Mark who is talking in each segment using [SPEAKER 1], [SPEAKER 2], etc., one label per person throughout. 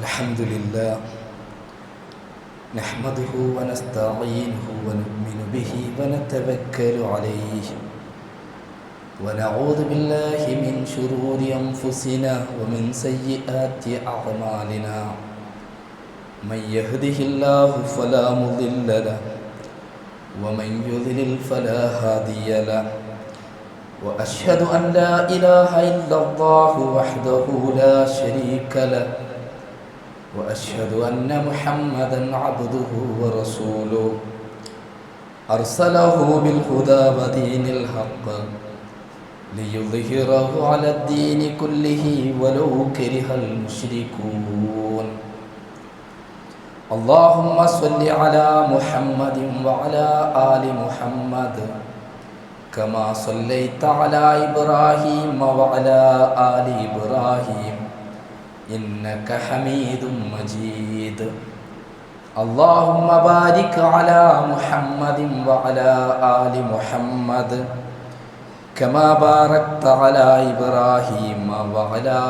[SPEAKER 1] الحمد لله نحمده ونستعينه ونؤمن به ونتوكل عليه ونعوذ بالله من شرور أنفسنا ومن سيئات أعمالنا من يهده الله فلا مضل له ومن يضلل فلا هادي له وأشهد أن لا إله إلا الله وحده لا شريك له وأشهد أن محمدًا عبده ورسوله أرسله بالهدى ودين الحق ليظهره على الدين كله ولو كره المشركون اللهم صل على محمد وعلى آل محمد كما صليت على إبراهيم وعلى آل إبراهيم إنك حميد مجيد اللهم بارك على محمد وعلى آل محمد كما باركت على إبراهيم وعلى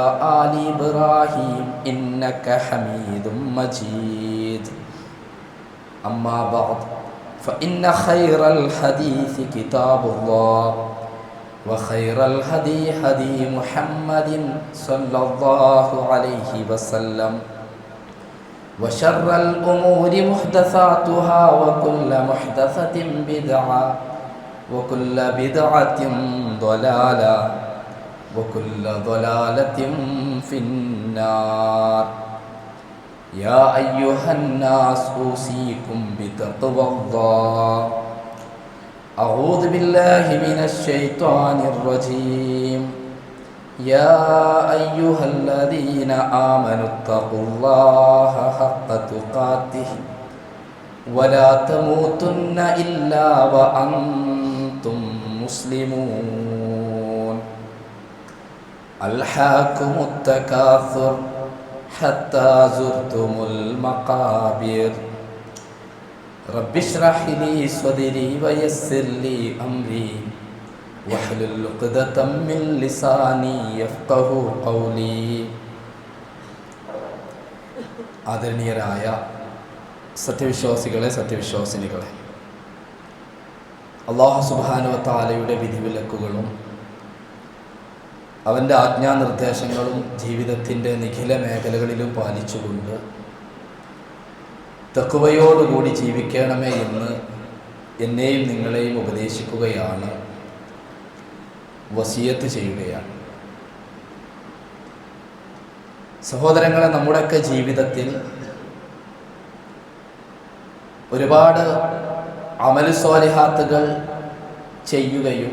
[SPEAKER 1] آل إبراهيم إنك حميد مجيد أما بعد فإن خير الحديث كتاب الله وخير الهدي هدي محمد صلى الله عليه وسلم وشر الأمور محدثاتها وكل محدثة بدعة وكل بدعة ضلالة وكل ضلالة في النار يا أيها الناس أوصيكم بتقوى الله أعوذ بالله من الشيطان الرجيم يا أيها الذين آمنوا اتقوا الله حق تقاته ولا تموتن إلا وأنتم مسلمون ألهاكم التكاثر حتى زرتم المقابر رب اشرح لي صدري ويسر لي أمري واحلل عقدة من لساني يفقهوا قولي ആദരണീയരായ സത്യവിശ്വാസികളെ സത്യവിശ്വാസിനികളെ, അല്ലാഹു സുബ്ഹാനഹു വ തആലയുടെ വിധിവിലക്കുകളും അവൻ്റെ ആജ്ഞാനിർദ്ദേശങ്ങളും ജീവിതത്തിൻ്റെ നിഖില മേഖലകളിലും പാലിച്ചുകൊണ്ട് തഖ്വയോടുകൂടി ജീവിക്കണമേ എന്ന് എന്നെയും നിങ്ങളെയും ഉപദേശിക്കുകയാണ്, വസിയത്ത് ചെയ്യുകയാണ്. സഹോദരങ്ങളെ, നമ്മുടെയൊക്കെ ജീവിതത്തിൽ ഒരുപാട് അമൽ സ്വാലിഹാത്തുകൾ ചെയ്യുകയും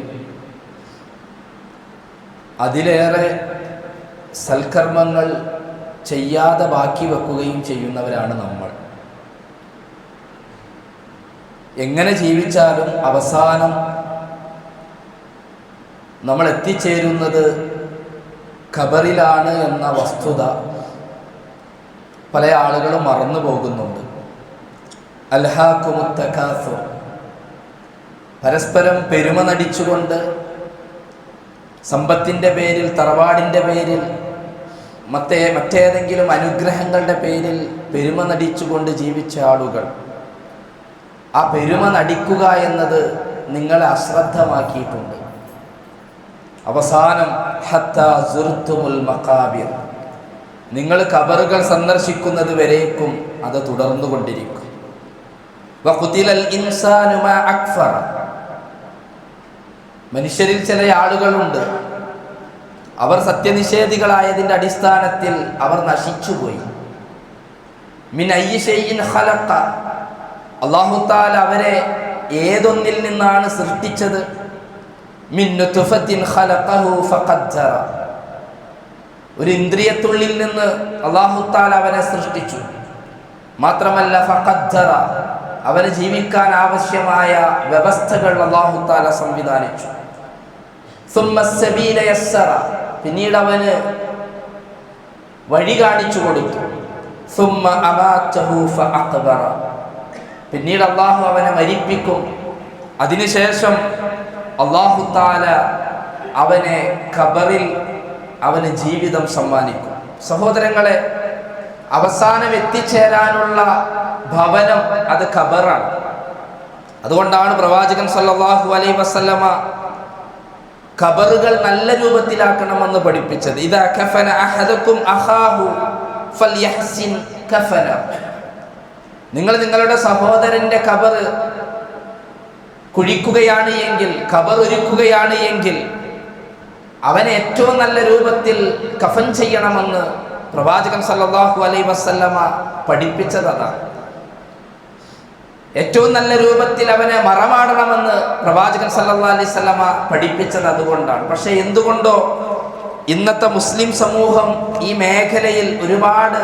[SPEAKER 1] അതിലേറെ സൽക്കർമ്മങ്ങൾ ചെയ്യാതെ ബാക്കി വെക്കുകയും ചെയ്യുന്നവരാണ് നമ്മൾ. എങ്ങനെ ജീവിച്ചാലും അവസാനം നമ്മൾ എത്തിച്ചേരുന്നത് ഖബറിലാണ് എന്ന വസ്തുത പല ആളുകളും മറന്നു പോകുന്നുണ്ട്. അൽഹാക്കുമുത് തകാസുർ, പരസ്പരം പെരുമ നടിച്ചുകൊണ്ട് സമ്പത്തിൻ്റെ പേരിൽ, തറവാടിൻ്റെ പേരിൽ, മറ്റേതെങ്കിലും അനുഗ്രഹങ്ങളുടെ പേരിൽ പെരുമ നടിച്ചുകൊണ്ട് ജീവിച്ച ആളുകൾ, ആ പെരുമ നടിക്കുക എന്നത് നിങ്ങളെ അശ്രദ്ധമാക്കിയിട്ടുണ്ട്. അവസാനം ഹത്താ സുർത്തുമുൽ മഖാബിർ, നിങ്ങൾ ഖബറുകൾ സന്ദർശിക്കുന്നത് വരേക്കും അത് തുടർന്നുകൊണ്ടിരിക്കും. വഖുതിലൽ ഇൻസാനു മാ അക്ഫറ, മനുഷ്യരിൽ ചില ആളുകളുണ്ട്, അവർ സത്യനിഷേധികളായതിൻ്റെ അടിസ്ഥാനത്തിൽ അവർ നശിച്ചുപോയി. മിൻ അയ്യി ഷൈഇൻ ഖലഖ, അല്ലാഹു തആല അവരെ ഏതൊന്നിൽ നിന്നാണ് സൃഷ്ടിച്ചത്? മിൻ നുത്ഫത്തിൻ ഖലഖഹു ഫഖദ്ദറ, ഒരു ഇന്ദ്രിയത്തുള്ളിൽ നിന്ന് അല്ലാഹു തആല അവനെ സൃഷ്ടിച്ചു. മാത്രമല്ല ഫഖദ്ദറ, അവന് ജീവിക്കാൻ ആവശ്യമായ വ്യവസ്ഥകൾ അല്ലാഹു തആല സംവിധാനിച്ചു. സുമ്മ സബീല യസ്സറ, പിന്നീട് അവന് വഴി കാണിച്ചു കൊടുത്തു. സുമ്മ അമാതഹു ഫഅഖബറ, പിന്നീട് അല്ലാഹു അവനെ മരിപ്പിക്കും. അതിനുശേഷം അല്ലാഹു തആല അവനെ ഖബറിൽ അവന് ജീവിതം സമ്മാനിക്കും. സഹോദരങ്ങളെ, അവസാനം എത്തിച്ചേരാനുള്ള ഭവനം അത് ഖബറാണ്. അതുകൊണ്ടാണ് പ്രവാചകൻ സല്ലല്ലാഹു അലൈഹി വസല്ലമ ഖബറുകൾ നല്ല രൂപത്തിലാക്കണമെന്ന് പഠിപ്പിച്ചത്. ഇദാ കഫന അഹദുക്കും അഖാഹു ഫൽയഹ്സിൻ കഫന. നിങ്ങൾ നിങ്ങളുടെ സഹോദരന്റെ ഖബർ കുഴിക്കുകയാണ് എങ്കിൽ, ഖബർ ഒരുക്കുകയാണ് എങ്കിൽ അവനെ ഏറ്റവും നല്ല രൂപത്തിൽ കഫൻ ചെയ്യണമെന്ന് പ്രവാചകൻ സല്ലല്ലാഹു അലൈഹി വസല്ലമ പഠിപ്പിച്ചത് അതാണ്. ഏറ്റവും നല്ല രൂപത്തിൽ അവനെ മറമാടണമെന്ന് പ്രവാചകൻ സല്ലല്ലാഹു അലൈഹി വസല്ലമ പഠിപ്പിച്ചത് അതുകൊണ്ടാണ്. പക്ഷെ എന്തുകൊണ്ടോ ഇന്നത്തെ മുസ്ലിം സമൂഹം ഈ മേഖലയിൽ ഒരുപാട്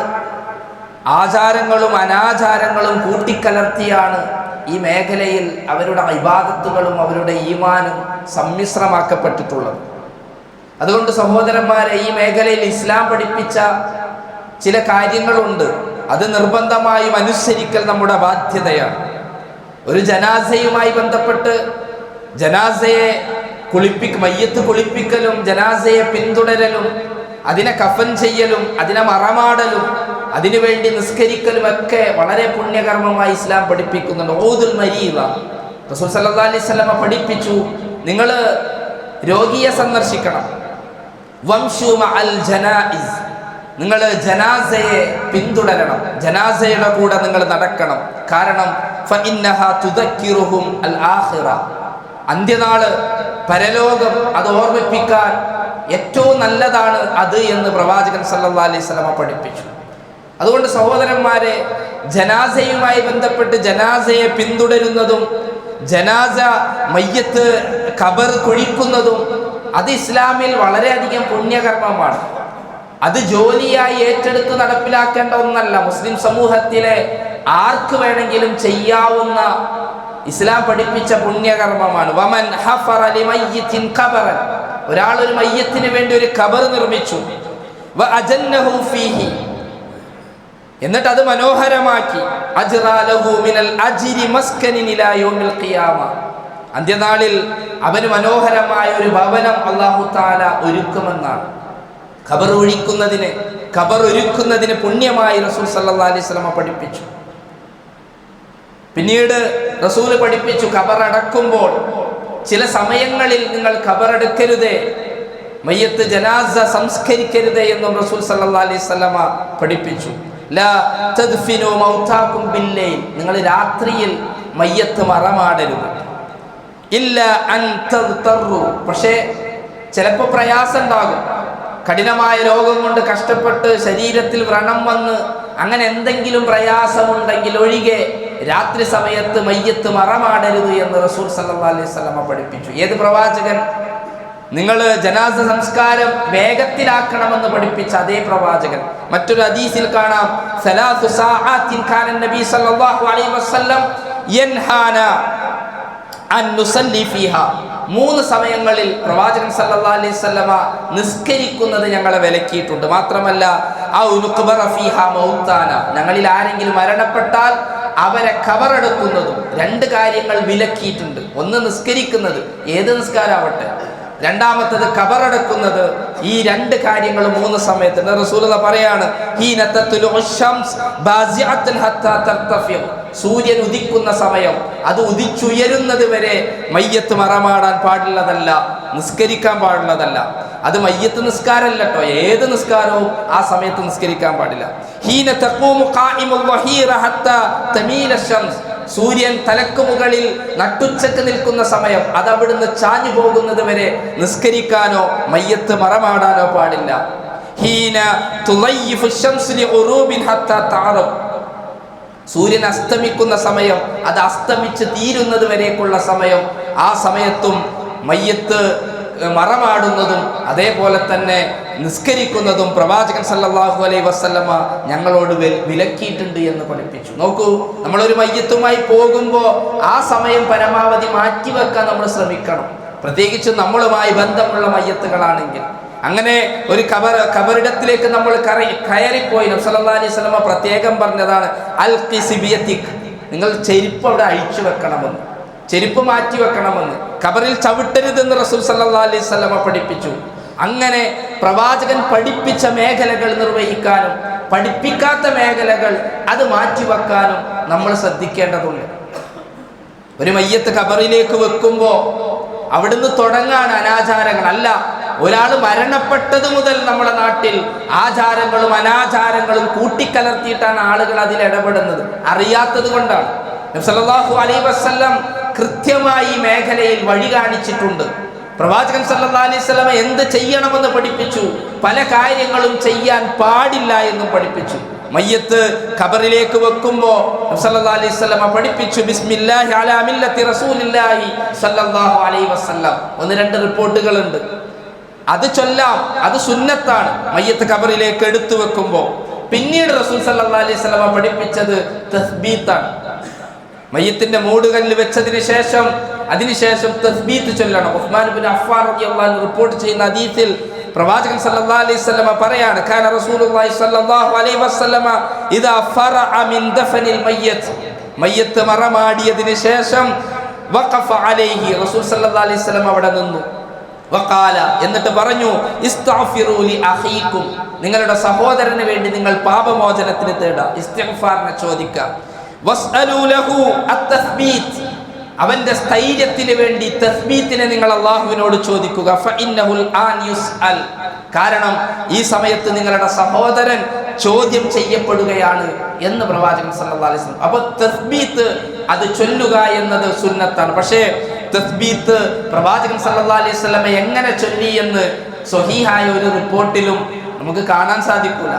[SPEAKER 1] ആചാരങ്ങളും അനാചാരങ്ങളും കൂട്ടിക്കലർത്തിയാണ് ഈ മേഖലയിൽ അവരുടെ ഇബാദത്തുകളും അവരുടെ ഈമാനും സമ്മിശ്രമാക്കപ്പെട്ടിട്ടുള്ളത്. അതുകൊണ്ട് സഹോദരന്മാരെ, ഈ മേഖലയിൽ ഇസ്ലാം പഠിപ്പിച്ച ചില കാര്യങ്ങളുണ്ട്. അത് നിർബന്ധമായും അനുസരിക്കൽ നമ്മുടെ ബാധ്യതയാണ്. ഒരു ജനാസയുമായി ബന്ധപ്പെട്ട് ജനാസയെ മയ്യത്ത് കുളിപ്പിക്കലും ജനാസയെ പിന്തുടരലും അതിനെ കഫൻ ചെയ്യലും അതിനെ മറമാടലും അതിനുവേണ്ടി നിസ്കരിക്കലും ഒക്കെ വളരെ പുണ്യകർമ്മമായി ഇസ്ലാം പഠിപ്പിക്കുന്നുണ്ട്. ഊദുൽ മരീദ റസൂൽ സല്ലല്ലാഹു അലൈഹി വസല്ലമ പഠിപ്പിച്ചു, നിങ്ങൾ രോഗിയെ സന്ദർശിക്കണം. വംശു മഅൽ ജനായിസ്, നിങ്ങൾ ജനാസയെ പിന്തുടരണം, ജനാസയുടെ കൂടെ നിങ്ങൾ നടക്കണം. കാരണം ഫഇന്നഹാ തുദക്കിറുഹും അൽ ആഖിറ, അന്ത്യനാള് പരലോകം അത് ഓർമ്മിപ്പിക്കാൻ ഏറ്റവും നല്ലതാണ് അത് എന്ന് പ്രവാചകൻ സല്ലല്ലാഹു അലൈഹി വസല്ലമ പഠിപ്പിച്ചു. അതുകൊണ്ട് സഹോദരന്മാരെ, ജനാസയുമായി ബന്ധപ്പെട്ട് ജനാസയെ പിന്തുടരുന്നതും ജനാസ മയ്യത്ത് ഖബർ കുഴിക്കുന്നതും അത് ഇസ്ലാമിൽ വളരെയധികം പുണ്യകർമ്മമാണ്. അത് ജോലിയായി ഏറ്റെടുത്ത് നടപ്പിലാക്കേണ്ട ഒന്നല്ല. മുസ്ലിം സമൂഹത്തിലെ ആർക്ക് വേണമെങ്കിലും ചെയ്യാവുന്ന ഇസ്ലാം പഠിപ്പിച്ച പുണ്യകർമ്മമാണ്. വമൻ ഹഫറ ലിമയ്യിത്തിൻ ഖബറൻ, ഒരാൾ ഒരു മയ്യത്തിന് വേണ്ടി ഒരു ഖബർ നിർമ്മിച്ചു, വഅജന്നഹു ഫീഹി, എന്നിട്ട് അത് മനോഹരമാക്കി, അജ്റാ ലഹു മിനൽ അജ്രി മസ്കനിൻ ഇലാ യൗമിൽ ഖിയാമ, അന്ത്യനാളിൽ അവന് മനോഹരമായ ഒരു ഭവനം അല്ലാഹു തആല ഒരുക്കുമെന്നാണ്. ഖബർ ഒരുക്കുന്നതിന് പുണ്യമായി റസൂൽ സല്ലല്ലാഹു അലൈഹി വസല്ലമ പഠിപ്പിച്ചു. പിന്നീട് റസൂൽ പഠിപ്പിച്ചു, ഖബർ അടക്കുമ്പോൾ ചില സമയങ്ങളിൽ നിങ്ങൾ ഖബറടക്കരുതേ, മയ്യത്ത് ജനാസ സംസ്കരിക്കരുതേ എന്നും റസൂൽ സല്ലല്ലാഹു അലൈഹി വസല്ലമ പഠിപ്പിച്ചു. ലാ തദ്ഫിനു മൗതാകും ബില്ലൈൽ, നിങ്ങൾ രാത്രിയിൽ മയ്യത്ത് മറമാടരുത്. ഇല്ല അൻ തദ്തറു, പക്ഷേ ചിലപ്പോൾ പ്രയാസം ഉണ്ടാകും. കഠിനമായ രോഗം കൊണ്ട് കഷ്ടപ്പെട്ട് ശരീരത്തിൽ വ്രണം വന്ന് അങ്ങനെ എന്തെങ്കിലും പ്രയാസമുണ്ടെങ്കിൽ ഒഴികെ രാത്രി സമയത്ത് മയ്യത്ത് മറമാടരുത് എന്ന് റസൂൽ സല്ലല്ലാഹു അലൈഹി വസല്ലമ പഠിപ്പിച്ചു. ഏത് പ്രവാചകൻ? നിങ്ങൾ ജനാസ സംസ്കാരം വേഗത്തിലാക്കണമെന്ന് പഠിപ്പിച്ച അതേ പ്രവാചകൻ. മറ്റൊരു ഹദീസിൽ കാണാം, സലാസു സആത്തിൻ കാന നബി സല്ലല്ലാഹു അലൈഹി വസല്ലം യൻഹാന അൻ നുസല്ലി ഫീഹാ, 3 സമയങ്ങളിൽ പ്രവാചകൻ സല്ലല്ലാഹു അലൈഹി വസല്ലമ നിസ്കരിക്കുന്നത് ഞങ്ങളെ വിലക്കിയിട്ടുണ്ട്. മാത്രമല്ല ഔ നുഖ്ബറ ഫീഹാ മൗതാന, ഞങ്ങളിൽ ആരെങ്കിലും മരണപ്പെട്ടാൽ അവരെ ഖബറടക്കുന്നതും 2 കാര്യങ്ങൾ വിലക്കിയിട്ടുണ്ട്. ഒന്ന് നിസ്കരിക്കുന്നത്, ഏത് നിസ്കാരാവട്ടെ. രണ്ടാമത്തത് ഖബറടക്കുന്നത്. ഈ 2 കാര്യങ്ങൾ 3 സമയത്ത് റസൂലുള്ളാഹി പറയാണ്, ഹീന തത്ലുഉ ശംസ് ബാസിഅത്തൻ ഹത്താ തർതഫി, സൂര്യൻ ഉദിക്കുന്ന സമയം, അത് ഉദിച്ചുയരുന്നത് വരെ മയ്യത്ത് മറമാടാൻ പാടുള്ളതല്ല, നിസ്കരിക്കാൻ പാടുള്ളതല്ല. അത് മയ്യത്ത് നിസ്കാരമല്ല കേട്ടോ, ഏത് നിസ്കാരവും ആ സമയത്ത് നിസ്കരിക്കാൻ പാടില്ല. ഹീന തഖൂമു ഖായിമുൽ വഹീറ ഹത്താ തമീല ശംസ്, സൂര്യൻ തലക്ക് മുകളിൽ നട്ടുച്ചക്ക് നിൽക്കുന്ന സമയം, അത് അവിടുന്ന് ചാഞ്ഞു പോകുന്നത് വരെ നിസ്കരിക്കാനോ മയ്യത്ത് മറമാടാനോ പാടില്ല. ഹീന തുളയ്യിഫു ശംസു ലിഉറൂബിൻ ഹത്താ തഅറബ്, സൂര്യൻ അസ്തമിക്കുന്ന സമയം, അത് അസ്തമിച്ച് തീരുന്നത് വരേക്കുള്ള സമയം, ആ സമയത്തും മയ്യത്ത് മറമാടുന്നതും അതേപോലെ തന്നെ നിസ്കരിക്കുന്നതും പ്രവാചകൻ സല്ലല്ലാഹു അലൈഹി വസല്ലമ ഞങ്ങളോട് വിലക്കിയിട്ടുണ്ട് എന്ന് പഠിപ്പിച്ചു. നോക്കൂ, നമ്മളൊരു മയ്യത്തുമായി പോകുമ്പോൾ ആ സമയം പരമാവധി മാറ്റിവെക്കാൻ നമ്മൾ ശ്രമിക്കണം. പ്രത്യേകിച്ച് നമ്മളുമായി ബന്ധമുള്ള മയ്യത്തുകളാണെങ്കിൽ. അങ്ങനെ ഒരു ഖബറിടത്തിലേക്ക് നമ്മൾ കയറിപ്പോയി നബി സല്ലല്ലാഹു അലൈഹി വസല്ലമ പ്രത്യേകം പറഞ്ഞതാണ്, അൽ ഖിസിബിയതിക്, നിങ്ങൾ ചെരുപ്പ് അവിടെ അഴിച്ചു വെക്കണമെന്ന്, ചെരുപ്പ് മാറ്റി വെക്കണമെന്ന്, ഖബറിൽ ചവിട്ടരുതെന്ന് റസൂൽ സല്ലല്ലാഹു അലൈഹി വസല്ലമ പഠിപ്പിച്ചു. അങ്ങനെ പ്രവാചകൻ പഠിപ്പിച്ച മേഖലകൾ നിർവഹിക്കാനും പഠിപ്പിക്കാത്ത മേഖലകൾ അത് മാറ്റിവെക്കാനും നമ്മൾ ശ്രദ്ധിക്കേണ്ടതുണ്ട്. ഒരു മയ്യത്ത് ഖബറിലേക്ക് വെക്കുമ്പോൾ അവിടുന്ന് തുടങ്ങാണ് അനാചാരങ്ങൾ. അല്ല, ഒരാൾ മരണപ്പെട്ടത് മുതൽ നമ്മുടെ നാട്ടിൽ ആചാരങ്ങളും അനാചാരങ്ങളും കൂട്ടിക്കലർത്തിയിട്ടാണ് ആളുകൾ അതിൽ ഇടപെടുന്നത്. അറിയാത്തത് കൊണ്ടാണ്. നബി സല്ലല്ലാഹു അലൈഹി വസല്ലം കൃത്യമായി മേഖലയിൽ വഴി കാണിച്ചിട്ടുണ്ട്. പ്രവാചകൻ സല്ലല്ലാഹു അലൈഹി വസല്ലം എന്ത് ചെയ്യണമെന്ന് പഠിപ്പിച്ചു, പല കാര്യങ്ങളും ചെയ്യാൻ പാടില്ല എന്നും പഠിപ്പിച്ചു. മയ്യത്ത് ഖബറിലേക്ക് വെക്കുമ്പോൾ നബി സല്ലല്ലാഹു അലൈഹി വസല്ലം പഠിപ്പിച്ചു, ബിസ്മില്ലാഹി അലാ മില്ലത്തി റസൂലില്ലാഹി സല്ലല്ലാഹു അലൈഹി വസല്ലം. 1-2 റിപ്പോർട്ടുകളുണ്ട്. അത് ചൊല്ലാം, അത് സുന്നത്താണ് മയ്യത്ത് ഖബറിലേക്ക് എടുത്തു വെക്കുമ്പോൾ. പിന്നീട് റസൂൽ സല്ലല്ലാഹു അലൈഹി വസല്ലം പഠിപ്പിച്ചത് തസ്ബീത്താണ്. മയ്യത്തിന്റെ മൂടുകല്ല് വെച്ചതിന് ശേഷം അതിനുശേഷം തസ്ബീത്ത് ചൊല്ലണം. ഉസ്മാൻ ഇബ്നു അഫ്ഫാൻ റളിയല്ലാഹു അൻഹു റിപ്പോർട്ട് ചെയ്യുന്ന ഹദീസിൽ പ്രവാചകൻ സല്ലല്ലാഹു അലൈഹി വസല്ലം പറയാണ്, കാന റസൂലുള്ളാഹി സല്ലല്ലാഹു അലൈഹി വസല്ലം ഇദാ ഫറഅ മിൻ ദഫനിൽ മയ്യത്ത്, മയ്യത്ത് മറമാടിയതിന് ശേഷം വഖഫ അലൈഹി, റസൂൽ സല്ലല്ലാഹു അലൈഹി വസല്ലം അവിടെ നിന്നു. വഖാല, എന്നിട്ട് പറഞ്ഞു, ഇസ്തഗ്ഫിറൂ ലി അഖീകും, നിങ്ങളുടെ സഹോദരന് വേണ്ടി നിങ്ങൾ പാപമോചനത്തിന് തേടുക, ഇസ്തിഗ്ഫാറിനെ ചോദിക്കുക. വസ്അലൂ ലഹു അത്തസ്ബീത്, അവന്റെ സ്ഥൈര്യത്തിന് വേണ്ടി തസ്ബീത്തിനെ നിങ്ങൾ അല്ലാഹുവിനോട് ചോദിക്കുക. ഫഇന്നഹുൽ ആൻ യുസ്അൽ, കാരണം ഈ സമയത്ത് നിങ്ങളുടെ സഹോദരൻ ചോദ്യം ചെയ്യപ്പെടുകയാണ് എന്ന് പ്രവാചകൻ സല്ലല്ലാഹു അലൈഹി വസല്ലം. അപ്പോൾ തസ്ബീത്ത് അത് ചൊല്ലുക എന്നത് സുന്നത്താണ്. പക്ഷേ തസ്ബീത്ത് പ്രവാചകൻ സല്ലല്ലാഹു അലൈഹി വസല്ലം എങ്ങനെ ചൊല്ലി എന്ന് സ്വഹീഹായ ഒരു റിപ്പോർട്ടിലും നമുക്ക് കാണാൻ സാധിക്കില്ല.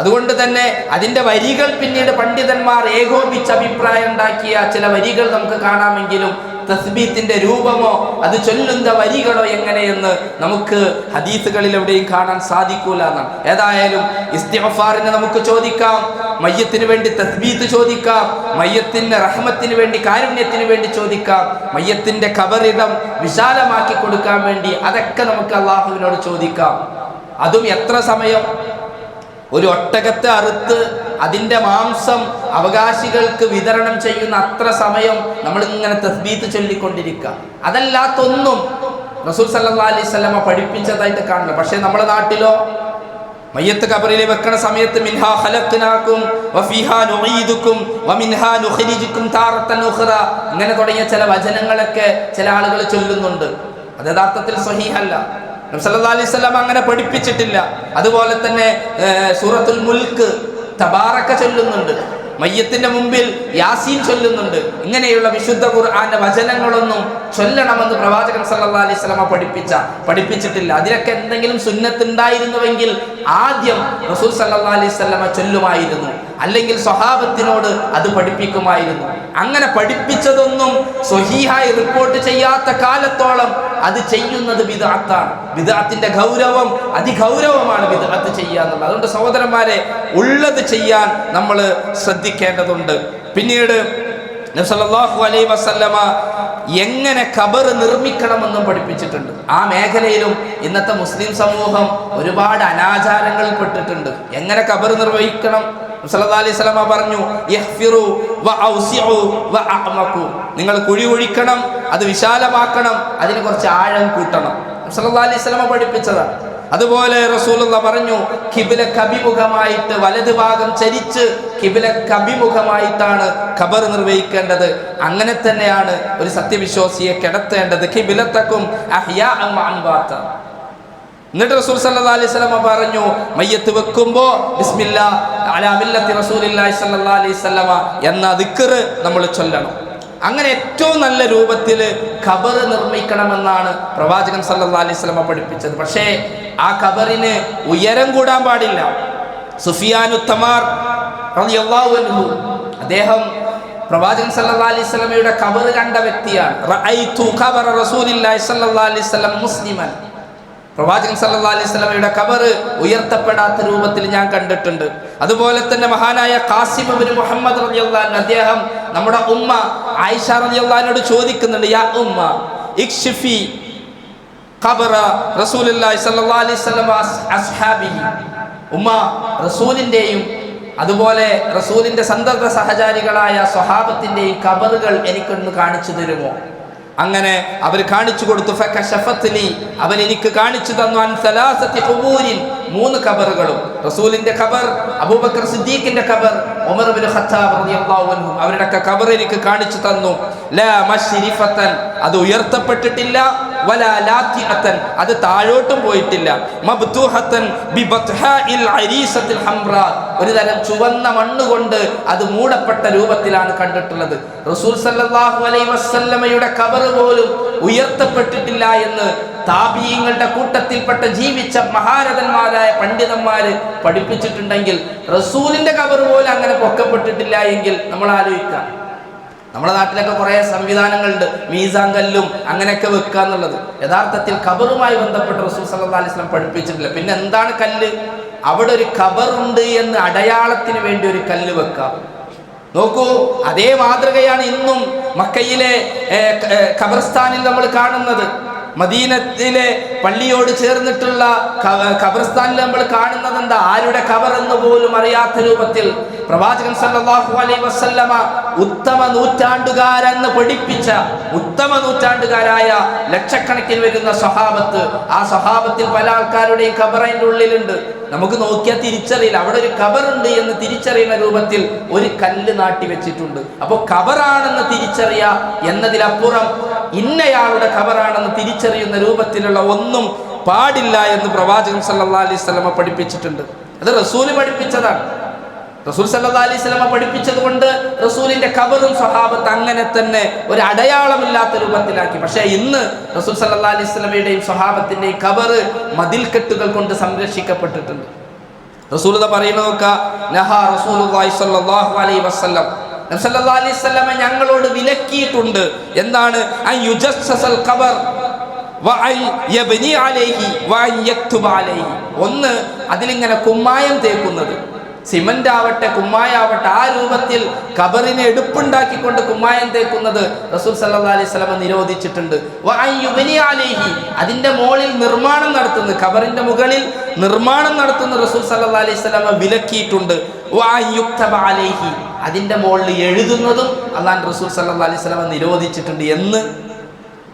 [SPEAKER 1] അതുകൊണ്ട് തന്നെ അതിൻ്റെ വരികൾ പിന്നീട് പണ്ഡിതന്മാർ ഏകോപിച്ച് അഭിപ്രായം ഉണ്ടാക്കിയ ചില വരികൾ നമുക്ക് കാണാമെങ്കിലും തസ്ബീത്തിന്റെ രൂപമോ അത് ചൊല്ലുന്ന വരികളോ എങ്ങനെയെന്ന് നമുക്ക് ഹദീസുകളിൽ എവിടെയും കാണാൻ സാധിക്കൂല എന്നാണ്. ഏതായാലും ഇസ്തിഗ്ഫാറിനെ നമുക്ക് ചോദിക്കാം, മയ്യത്തിന് വേണ്ടി തസ്ബീത്ത് ചോദിക്കാം, മയ്യത്തിന്റെ റഹ്മത്തിന് വേണ്ടി, കാരുണ്യത്തിന് വേണ്ടി ചോദിക്കാം, മയ്യത്തിന്റെ ഖബറിടം വിശാലമാക്കി കൊടുക്കാൻ വേണ്ടി അതൊക്കെ നമുക്ക് അല്ലാഹുവിനോട് ചോദിക്കാം. അതും എത്ര സമയം? ഒരു ഒട്ടകത്തെ അറുത്ത് അതിൻ്റെ മാംസം അവകാശികൾക്ക് വിതരണം ചെയ്യുന്ന അത്ര സമയം നമ്മൾ ഇങ്ങനെ തസ്ബീത്ത് ചൊല്ലിക്കൊണ്ടിരിക്കുക. അതല്ലാത്തൊന്നും റസൂൽ സല്ലല്ലാഹു അലൈഹി വസല്ലം പഠിപ്പിച്ചതായിട്ട് കാണുന്നു. പക്ഷേ നമ്മുടെ നാട്ടിലോ മയ്യത്ത് ഖബറിൽ വെക്കണ സമയത്ത് മിൻഹാ ഖലഖ്നാകും വഫീഹാ നുഈദുകും വമിൻഹാ നുഖ്രിജുകും താറത്തൻ ഉഖ്റ, ഇങ്ങനെ തുടങ്ങിയ ചില വചനങ്ങളൊക്കെ ചില ആളുകൾ ചൊല്ലുന്നുണ്ട്. അത് യഥാർത്ഥത്തിൽ സ്വഹീഹല്ല. നബി സല്ലല്ലാഹു അലൈഹി വസല്ലം അങ്ങനെ പഠിപ്പിച്ചിട്ടില്ല. അതുപോലെ തന്നെ സൂറത്തുൽ മുൽക്ക് തബാറക ചൊല്ലുന്നുണ്ട്, മയ്യത്തിന്റെ മുമ്പിൽ യാസീൻ ചൊല്ലുന്നുണ്ട്. ഇങ്ങനെയുള്ള വിശുദ്ധ ഖുർആന്റെ വചനങ്ങളൊന്നും ചൊല്ലണമെന്ന് പ്രവാചകൻ സല്ലല്ലാഹു അലൈഹി വസല്ലം പഠിപ്പിച്ചിട്ടില്ല. അതിലൊക്കെ എന്തെങ്കിലും സുന്നത്ത് ഉണ്ടായിരുന്നുവെങ്കിൽ ആദ്യം റസൂൽ സല്ലല്ലാഹു അലൈഹി വസല്ലം ചൊല്ലുമായിരുന്നു, അല്ലെങ്കിൽ സ്വഹാബത്തിനോട് അത് പഠിപ്പിക്കുമായിരുന്നു. അങ്ങനെ പഠിപ്പിച്ചതൊന്നും സ്വഹീഹായി റിപ്പോർട്ട് ചെയ്യാത്ത കാലത്തോളം അത് ചെയ്യുന്നത് ബിദ്അത്താണ്. ബിദ്അത്തിന്റെ ഗൗരവം അതിഗൗരവമാണ് ബിദ്അത്ത് ചെയ്യുക എന്നുള്ളത്. അതുകൊണ്ട് സഹോദരന്മാരെ, ഉള്ളത് ചെയ്യാൻ നമ്മൾ ശ്രദ്ധിക്കേണ്ടതുണ്ട്. പിന്നീട് നബി സല്ലല്ലാഹു അലൈഹി വസല്ലമ എങ്ങനെ ഖബർ നിർമ്മിക്കണമെന്നും പഠിപ്പിച്ചിട്ടുണ്ട്. ആ മേഖലയിലും ഇന്നത്തെ മുസ്ലിം സമൂഹം ഒരുപാട് അനാചാരങ്ങളിൽ പെട്ടിട്ടുണ്ട്. എങ്ങനെ ഖബർ നിർവഹിക്കണം? സല്ലല്ലാഹു അലൈഹി വസല്ലമ പറഞ്ഞു, യഹ്ഫിറു വഔസിഉ വഅഅമകു, നിങ്ങൾ കുഴി ഒഴിക്കണം, അത് വിശാലമാക്കണം, അതിന് കുറച്ച് ആഴം കൂട്ടണം. സല്ലല്ലാഹു അലൈഹി വസല്ലമ പഠിപ്പിച്ചതാണ്. അതുപോലെ റസൂലുള്ളാഹി പറഞ്ഞു, ഖിബ്ലക്ക് അഭിമുഖമായിട്ട് വലത് ഭാഗം ചരിച്ച് ഖിബ്ലക്ക് അഭിമുഖമായിട്ടാണ് ഖബർ നിർവഹിക്കേണ്ടത്. അങ്ങനെ തന്നെയാണ് ഒരു സത്യവിശ്വാസിയെ കിടത്തേണ്ടത്. ഖിബ്ലതകും അഹ്യാഅൻ വഅംവാത. എന്നിട്ട് റസൂൽ സല്ലല്ലാഹു അലൈഹി വസല്ലം പറഞ്ഞു, മയ്യത്ത് വെക്കുമ്പോൾ ബിസ്മില്ലാ അലാ മില്ലത്തി റസൂലില്ലാഹി സല്ലല്ലാഹു അലൈഹി വസല്ലമ എന്ന ദിക്ർ നമ്മൾ ചൊല്ലണം. അങ്ങനെ ഏറ്റവും നല്ല രൂപത്തിൽ ഖബർ നിർമ്മിക്കണമെന്നാണ് പ്രവാചകൻ സല്ലല്ലാഹു അലൈഹി വസല്ലം പഠിപ്പിച്ചത്. പക്ഷേ ആ ഖബറിന് ഉയരം കൂടാൻ പാടില്ല. സുഫിയാനു തമാർ റളിയല്ലാഹു അൻഹു, അദ്ദേഹം പ്രവാചകൻ സല്ലല്ലാഹു അലൈഹി വസല്ലമയുടെ ഖബർ കണ്ട വ്യക്തിയാണ്. റഅയ്തു ഖബറ റസൂലില്ലാഹി സല്ലല്ലാഹു അലൈഹി വസല്ലം മുസ്ലിമൻ, പ്രവാചകൻ സല്ലല്ലാഹു അലൈഹി വസല്ലമയുടെ ഖബർ ഉയർത്തപ്പെടാത്ത രൂപത്തിൽ ഞാൻ കണ്ടിട്ടുണ്ട്. അതുപോലെ തന്നെ മഹാനായ ഖാസിം ഇബ്നു മുഹമ്മദ് റളിയല്ലാഹു അൻഹു, അദ്ദേഹം നമ്മുടെ ഉമ്മ ആയിഷ റളിയല്ലാഹു അൻഹയോട് ചോദിക്കുന്നുണ്ട്, യാ ഉമ്മ ഇക്ഷിഫി ഖബറ റസൂലുള്ളാഹി സല്ലല്ലാഹു അലൈഹി വസല്ലം അസ്ഹാബിഹി, ഉമ്മ റസൂലിന്റെയും അതുപോലെ റസൂലിന്റെ സന്തത സഹചാരികളായ സ്വഹാബത്തിന്റെയും ഖബറുകൾ എനിക്കൊന്ന് കാണിച്ചു തരുമോ? അങ്ങനെ അവർ കാണിച്ചു കൊടുത്തു. ഫകശഫത്ലി, അവൻ എനിക്ക് കാണിച്ചു തന്നു. അൻ സലാസത്തി ഖുബൂരിൻ, 3 ഖബറുകളും, റസൂലിന്റെ ഖബർ, അബൂബക്കർ സിദ്ദീഖിന്റെ ഖബർ, ഉമർ ഇബ്നു ഖത്താബ് റളിയല്ലാഹു അൻഹു അവരുടെ ഖബർ എനിക്ക് കാണിച്ചു തന്നു. ലാ മശ്രിഫതൻ, അത് ഉയർത്തപ്പെട്ടിട്ടില്ല, വലാ ലാത്തിഅതൻ, അത് താഴോട്ടും പോയിട്ടില്ല, മബ്തൂഹതൻ ബിബത്ഹാഇൽ അരീസത്തിൽ ഹംറാ, ഒരു തരം ചുവന്ന മണ്ണുകൊണ്ട് അത് മൂടപ്പെട്ട രൂപത്തിലാണ് കണ്ടിട്ടുള്ളത്. റസൂൽ സല്ലല്ലാഹു അലൈഹി വസല്ലമയുടെ ഖബർ പോലും ഉയർത്തപ്പെട്ടിട്ടില്ല എന്ന് താബിഈങ്ങളുടെ കൂട്ടത്തിൽപ്പെട്ട ജീവിച്ച മഹാരഥന്മാരായ പണ്ഡിതന്മാര് പഠിപ്പിച്ചിട്ടുണ്ടെങ്കിൽ റസൂലിന്റെ ഖബർ പോലും അങ്ങനെ പൊക്കപ്പെട്ടിട്ടില്ല എങ്കിൽ നമ്മൾ ആലോചിക്കാം. നമ്മുടെ നാട്ടിലൊക്കെ കുറേ സംവിധാനങ്ങളുണ്ട്, മീസാൻ കല്ലും അങ്ങനെയൊക്കെ വെക്കുക എന്നുള്ളത്. യഥാർത്ഥത്തിൽ ഖബറുമായി ബന്ധപ്പെട്ട് റസൂൽ സല്ലല്ലാഹു അലൈഹി വസല്ലം പഠിപ്പിച്ചിട്ടില്ല. പിന്നെ എന്താണ് കല്ല്? അവിടെ ഒരു ഖബറുണ്ട് എന്ന് അടയാളത്തിന് വേണ്ടി ഒരു കല്ല് വെക്കാം. നോക്കൂ, അതേ മാതൃകയാണ് ഇന്നും മക്കയിലെ ഖബർസ്ഥാനിൽ നമ്മൾ കാണുന്നത്. മദീനത്തിലെ പള്ളിയോട് ചേർന്നിട്ടുള്ള ഖബർസ്ഥാനിൽ നമ്മൾ കാണുന്നത് എന്താ? ആരുടെ ഖബർ എന്ന് പോലും അറിയാത്ത രൂപത്തിൽ പ്രവാചകൻ സല്ലല്ലാഹു അലൈഹി വസല്ലമ ഉത്തമ നൂറ്റാണ്ടുകാരെന്ന് പഠിപ്പിച്ച ഉത്തമ നൂറ്റാണ്ടുകാരായ ലക്ഷക്കണക്കിന് വരുന്ന സ്വഹാബത്ത്, ആ സ്വഹാബത്തിൽ പല ആൾക്കാരുടെയും ഖബർ അതിൻ്റെ ഉള്ളിലുണ്ട്. നമുക്ക് നോക്കിയാൽ തിരിച്ചറിയില്ല. അവിടെ ഒരു ഖബറുണ്ട് എന്ന് തിരിച്ചറിയുന്ന രൂപത്തിൽ ഒരു കല്ല് നാട്ടി വെച്ചിട്ടുണ്ട്. അപ്പോൾ ഖബറാണെന്ന് തിരിച്ചറിയുക എന്നതിലപ്പുറം ഇന്നയാളുടെ ഖബറാണെന്ന് തിരിച്ചറിയുന്ന രൂപത്തിലുള്ള ഒന്നും പാടില്ല എന്ന് പ്രവാചകൻ സല്ലല്ലാഹു അലൈഹി വസല്ലമ പഠിപ്പിച്ചിട്ടുണ്ട്. അത് റസൂൽ പഠിപ്പിച്ചതാണ്. റസൂൽ സല്ലല്ലാഹു അലൈഹി വസല്ലമ പഠിപ്പിച്ചത് കൊണ്ട് റസൂലിന്റെ ഖബറും സ്വഹാബത്ത് അങ്ങനെ തന്നെ ഒരു അടയാളമില്ലാത്ത രൂപത്തിലാക്കി. പക്ഷേ ഇന്ന് റസൂൽ സല്ലല്ലാഹു അലൈഹി വസല്ലമയുടെയും സ്വഹാബത്തിന്റെയും ഖബർ മതിൽക്കെട്ടുകൾ കൊണ്ട് സംരക്ഷിക്കപ്പെട്ടിട്ടുണ്ട്. റസൂൽ പറയുന്നതൊക്കെ നഹാ റസൂലുള്ളാഹി സ്വല്ലല്ലാഹു അലൈഹി വസല്ലം, നബി സല്ലല്ലാഹു അലൈഹി വസല്ലമ ഞങ്ങളോട് വിലക്കിയിട്ടുണ്ട്. എന്താണ്? അൻ യുജസ്സസൽ ഖബർ വ അൻ യബ്നി അലൈഹി വ അൻ യക്തുബ അലൈഹി. ഒന്ന്, അതിലിങ്ങനെ കുമ്മായം തേക്കുന്നത്, സിമന്റ് ആവട്ടെ കുമ്മായാവട്ടെ, ആ രൂപത്തിൽ ഖബറിനെ എടുപ്പുണ്ടാക്കിക്കൊണ്ട് കുമ്മായം തേക്കുന്നത് റസൂൽ സല്ലല്ലാഹു അലൈഹി വസല്ലം നിരോധിച്ചിട്ടുണ്ട്. വ അൻ യുബ്നി അലൈഹി, അതിന്റെ മുകളിൽ നിർമ്മാണം നടത്തുന്നത്, ഖബറിന്റെ മുകളിൽ നിർമ്മാണം നടത്തുന്ന റസൂൽ സല്ലല്ലാഹു അലൈഹി വസല്ലം വിലക്കിയിട്ടുണ്ട്. വ അൻ യുക്തബ അലൈഹി, അതിന്റെ മുകളിൽ എഴുതുന്നതും അല്ലാഹു റസൂൽ സല്ലല്ലാഹു അലൈഹി വസല്ലം നിരോധിച്ചിട്ടുണ്ട്. എന്ന്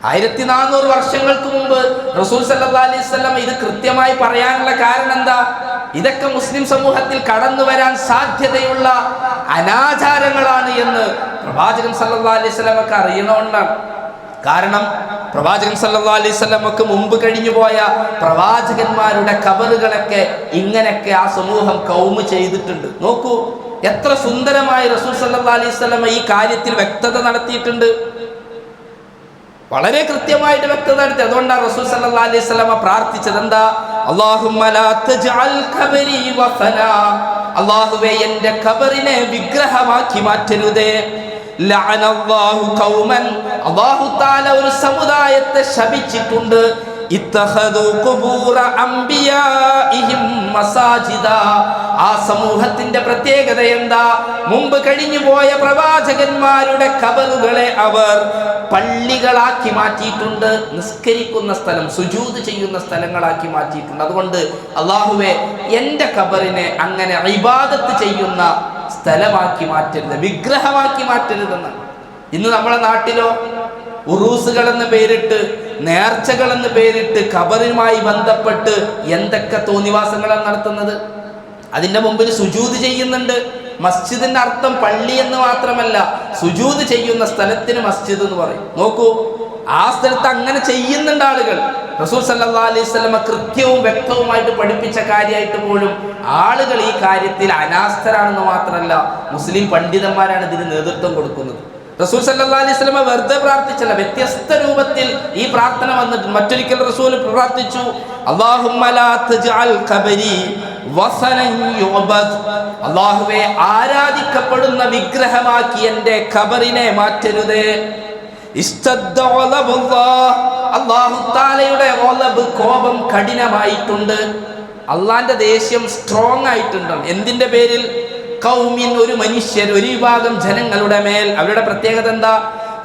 [SPEAKER 1] 1400 വർഷങ്ങൾക്ക് മുമ്പ് റസൂൽ സല്ലല്ലാഹു അലൈഹി വസല്ലം ഇത് കൃത്യമായി പറയാനുള്ള കാരണം എന്താ? ഇതൊക്കെ മുസ്ലിം സമൂഹത്തിൽ കടന്നു വരാൻ സാധ്യതയുള്ള അനാചാരങ്ങളാണ് എന്ന് പ്രവാചകൻ സല്ലല്ലാഹു അലൈഹി വസല്ലമക്ക് അറിയണോണ്ടാണ്. കാരണം പ്രവാചകൻ സല്ലല്ലാഹു അലൈഹി വസല്ലമക്ക് മുമ്പ് കഴിഞ്ഞു പോയ പ്രവാചകന്മാരുടെ ഖബറുകളൊക്കെ ഇങ്ങനെയൊക്കെ ആ സമൂഹം കൗമ് ചെയ്തിട്ടുണ്ട്. നോക്കൂ, എത്ര സുന്ദരമായി റസൂൽ സല്ലല്ലാഹു അലൈഹി വസല്ലമ ഈ കാര്യത്തിൽ വ്യക്തത നടത്തിയിട്ടുണ്ട്. വളരെ കൃത്യമായിട്ട് വ്യക്തത നടത്തി. അതുകൊണ്ടാണ് റസൂൽ സല്ലല്ലാഹു അലൈഹി വസല്ലമ പ്രാർത്ഥിച്ചത് എന്താ? അല്ലാഹുമ്മ ലാ തജ്അൽ ഖബരി വസനാ, അല്ലാഹുവേ എൻ്റെ ഖബറിനെ വിഗ്രഹമാക്കി മാറ്റരുതേ. ലഅനല്ലാഹു ഖൗമൻ, അല്ലാഹു തആല ഒരു സമുദായത്തെ ശപിച്ചിട്ടുണ്ട്. ഇത്തഖദു ഖുബൂറ അംബിയാഇഹിം മസാജിദ, ആ സമൂഹത്തിന്റെ പ്രത്യേകത എന്താ? മുമ്പ് കഴിഞ്ഞു പോയ പ്രവാചകന്മാരുടെ ഖബറുകളെ അവർ പള്ളികളാക്കി മാറ്റിയിട്ടുണ്ട്. നിസ്കരിക്കുന്ന സ്ഥലം, സുജൂദ് ചെയ്യുന്ന സ്ഥലങ്ങളാക്കി മാറ്റിയിട്ടുണ്ട്. അതുകൊണ്ട് അല്ലാഹുവേ എൻ്റെ ഖബറിനെ അങ്ങനെ ഇബാദത്ത് ചെയ്യുന്ന സ്ഥലമാക്കി മാറ്റരുത്, വിഗ്രഹമാക്കി മാറ്റരുതെന്നാണ്. ഇന്ന് നമ്മളെ നാട്ടിലോ ഉറൂസുകൾ എന്ന് പേരിട്ട്, നേർച്ചകൾ എന്ന് പേരിട്ട് ഖബറുമായി ബന്ധപ്പെട്ട് എന്തൊക്കെ തോന്നിവാസങ്ങളാണ് നടത്തുന്നത്. അതിൻ്റെ മുമ്പിൽ സുജൂദ് ചെയ്യുന്നുണ്ട്. മസ്ജിദിന്റെ അർത്ഥം പള്ളി എന്ന് മാത്രമല്ല, സുജൂദ് ചെയ്യുന്ന സ്ഥലത്തിന് മസ്ജിദ് എന്ന് പറയും. നോക്കൂ, ആ സ്ഥലത്ത് അങ്ങനെ ചെയ്യുന്നുണ്ട് ആളുകൾ. റസൂൽ സല്ലല്ലാഹു അലൈഹി വസല്ലമ കൃത്യവും വ്യക്തവുമായിട്ട് പഠിപ്പിച്ച കാര്യമായിട്ട് പോലും ആളുകൾ ഈ കാര്യത്തിൽ അനാസ്ഥരാണെന്ന് മാത്രമല്ല, മുസ്ലിം പണ്ഡിതന്മാരാണ് ഇതിന് നേതൃത്വം കൊടുക്കുന്നത്. റസൂൽ സല്ലല്ലാഹു അലൈഹി വസല്ലമ വെറുതെ പ്രാർത്ഥിച്ചല്ല, വ്യത്യസ്ത രൂപത്തിൽ ഈ പ്രാർത്ഥന വന്നിട്ട്. മറ്റൊരിക്കൽ റസൂൽ പ്രാർത്ഥിച്ചു, അല്ലാഹുമ്മ ലാ തജ്അൽ ഖബരി വസനൻ യുഅബദ്, അല്ലാഹുവേ ആരാധിക്കപ്പെടുന്ന വിഗ്രഹമാക്കി എൻ്റെ ഖബറിനെ മാറ്റരുതേ. ഇസ്തദ്ദ ഗളബുല്ലാഹ്, അല്ലാഹു തആലയുടെ ഗളബ്, കോപം കഠിനമായിട്ടുണ്ട്. അള്ളാന്റെ ദേഷ്യം സ്ട്രോങ് ആയിട്ടുണ്ട്. എന്തിന്റെ പേരിൽ? ഖൗമിൻ, ഒരു മനുഷ്യർ, ഒരു വിഭാഗം ജനങ്ങളുടെ മേൽ. അവരുടെ പ്രത്യേകത എന്താ?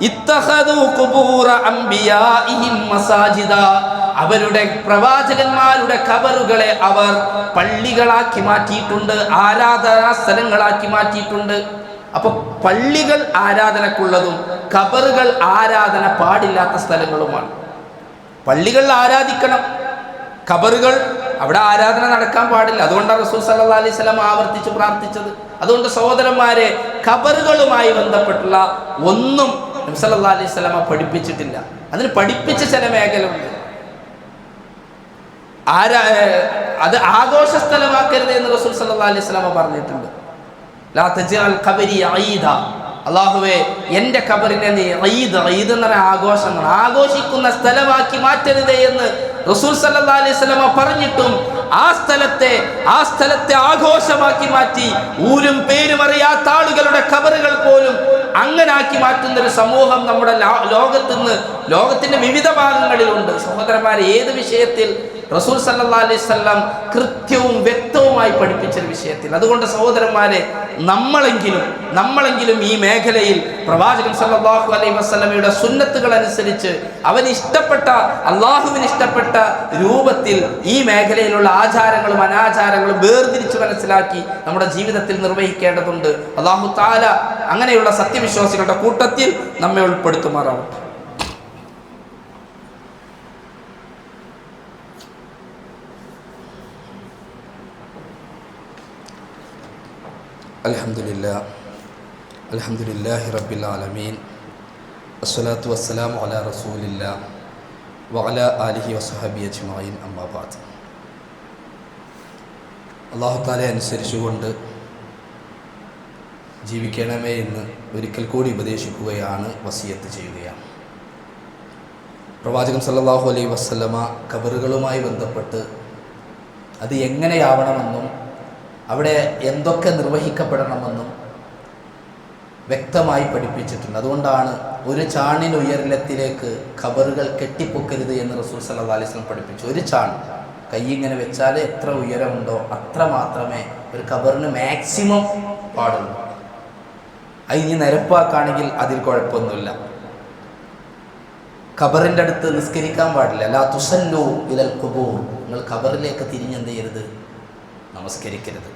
[SPEAKER 1] ഇത്തഖദു ഖുബൂറ അംബിയാഇഹിം മസാജിദ, അവരുടെ പ്രവാചകന്മാരുടെ ഖബറുകളെ അവർ പള്ളികളാക്കി മാറ്റിയിട്ടുണ്ട്, ആരാധനാ സ്ഥലങ്ങളാക്കി മാറ്റിയിട്ടുണ്ട്. അപ്പൊ പള്ളികൾ ആരാധനക്കുള്ളതും ഖബറുകൾ ആരാധന പാടില്ലാത്ത സ്ഥലങ്ങളുമാണ്. പള്ളികൾ ആരാധിക്കണം, ഖബറുകൾ അവിടെ ആരാധന നടക്കാൻ പാടില്ല. അതുകൊണ്ടാണ് റസൂൽ സല്ലല്ലാഹു അലൈഹി വസല്ലം ആവർത്തിച്ച് പ്രാർത്ഥിച്ചത്. അതുകൊണ്ട് സഹോദരന്മാരെ, ഖബറുകളുമായി ബന്ധപ്പെട്ടുള്ള ഒന്നും നബി സല്ലല്ലാഹു അലൈഹി വസല്ലം പഠിപ്പിച്ചിട്ടില്ല. അതിന് പഠിപ്പിച്ച ചില മേഖലയുണ്ട്. അത് ആഘോഷ സ്ഥലമാക്കരുത് എന്ന് റസൂൽ സല്ലല്ലാഹു അലൈഹി വസല്ലം പറഞ്ഞിട്ടുണ്ട്. ലാ തജ്അൽ ഖബരി ഈദ, അല്ലാഹുവേ എൻ്റെ ഖബറിനെ നീ ഈദ് എന്ന് പറഞ്ഞ ആഘോഷം, ആഘോഷിക്കുന്ന സ്ഥലമാക്കി മാറ്റരുതേ എന്ന് റസൂൽ സല്ലല്ലാഹു അലൈഹി വസല്ലം പറഞ്ഞിട്ടും ആ സ്ഥലത്തെ ആഘോഷമാക്കി മാറ്റി ഊരും പേരും അറിയാത്ത ആളുകളുടെ ഖബറുകൾ പോലും അങ്ങനെ ആക്കി മാറ്റുന്ന ഒരു സമൂഹം നമ്മുടെ ലോകത്തിന്റെ വിവിധ ഭാഗങ്ങളിലുണ്ട്. സഹോദരന്മാരെ, ഏത് വിഷയത്തിൽ റസൂൽ സല്ലല്ലാഹു അലൈഹി വസല്ലം കൃത്യവും വ്യക്തവുമായി പഠിപ്പിച്ചൊരു വിഷയത്തിൽ. അതുകൊണ്ട് സഹോദരന്മാരെ, നമ്മളെങ്കിലും ഈ മേഖലയിൽ പ്രവാചകൻ സല്ലല്ലാഹു അലൈഹി വസല്ലമയുടെ സുന്നത്തുകൾ അനുസരിച്ച് അള്ളാഹുവിന് ഇഷ്ടപ്പെട്ട രൂപത്തിൽ ഈ മേഖലയിലുള്ള ആചാരങ്ങളും അനാചാരങ്ങളും വേർതിരിച്ച് മനസ്സിലാക്കി നമ്മുടെ ജീവിതത്തിൽ നിർവഹിക്കേണ്ടതുണ്ട്. അല്ലാഹു തആല അങ്ങനെയുള്ള സത്യവിശ്വാസികളുടെ കൂട്ടത്തിൽ നമ്മെ ഉൾപ്പെടുത്തുമാറാവട്ടെ. അൽഹംദുലില്ലാഹി റബ്ബിൽ ആലമീൻ, വസ്സലാത്തു വസ്സലാമു അലാ റസൂലില്ലാഹ് വഅലാ ആലിഹി വസ്ഹബിഹി അജ്മഈൻ, അമ്മാ ബഅദ്. അല്ലാഹു തആലയെ അനുസരിച്ചുകൊണ്ട് ജീവിക്കണമേ എന്ന് ഒരിക്കൽ കൂടി ഉപദേശിക്കുകയാണ്, വസിയത്ത് ചെയ്യുകയാണ്. പ്രവാചകൻ സല്ലല്ലാഹു അലൈഹി വസല്ലമ ഖബറുകളുമായി ബന്ധപ്പെട്ട് അത് എങ്ങനെയാവണമെന്നും അവിടെ എന്തൊക്കെ നിർവഹിക്കപ്പെടണമെന്നും വ്യക്തമായി പഠിപ്പിച്ചിട്ടുണ്ട്. അതുകൊണ്ടാണ് ഒരു ചാണിനുയരത്തിലേക്ക് ഖബറുകൾ കെട്ടിപ്പൊക്കരുത് എന്ന് റസൂൽ സല്ലല്ലാഹു അലൈഹി വസല്ലം പഠിപ്പിച്ചു. ഒരു ചാൺ കൈ ഇങ്ങനെ വെച്ചാൽ എത്ര ഉയരമുണ്ടോ അത്ര മാത്രമേ ഒരു ഖബറിന് മാക്സിമം പാടുള്ളൂ. അതിന് നിരപ്പാക്കുകയാണെങ്കിൽ അതിൽ കുഴപ്പമൊന്നുമില്ല. ഖബറിൻ്റെ അടുത്ത് നിസ്കരിക്കാൻ പാടില്ല. ലാ തുസല്ലു ഇലൽ ഖുബൂർ, നിങ്ങൾ ഖബറിലേക്ക് തിരിഞ്ഞെന്ത് ചെയ്യരുത്, നമസ്കരിക്കരുത്.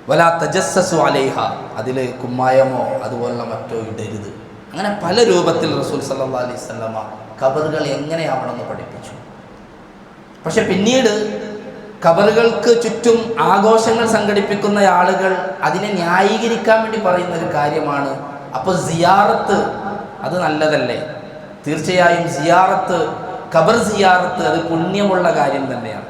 [SPEAKER 1] വലാ തജസ്സസു അലൈഹ, അതിൽ കുമ്മായമോ അതുപോലുള്ള മറ്റോ ഇടരുത്. അങ്ങനെ പല രൂപത്തിൽ റസൂൽ സല്ലല്ലാഹു അലൈഹി വസല്ലമ ഖബറുകൾ എങ്ങനെയാവണമെന്ന് പഠിപ്പിച്ചു. പക്ഷെ പിന്നീട് ഖബറുകൾക്ക് ചുറ്റും ആഘോഷങ്ങൾ സംഘടിപ്പിക്കുന്ന ആളുകൾ അതിനെ ന്യായീകരിക്കാൻ വേണ്ടി പറയുന്ന ഒരു കാര്യമാണ്, അപ്പോൾ സിയാറത്ത് അത് നല്ലതല്ലേ? തീർച്ചയായും സിയാറത്ത്, ഖബർ സിയാറത്ത് അത് പുണ്യമുള്ള കാര്യം തന്നെയാണ്.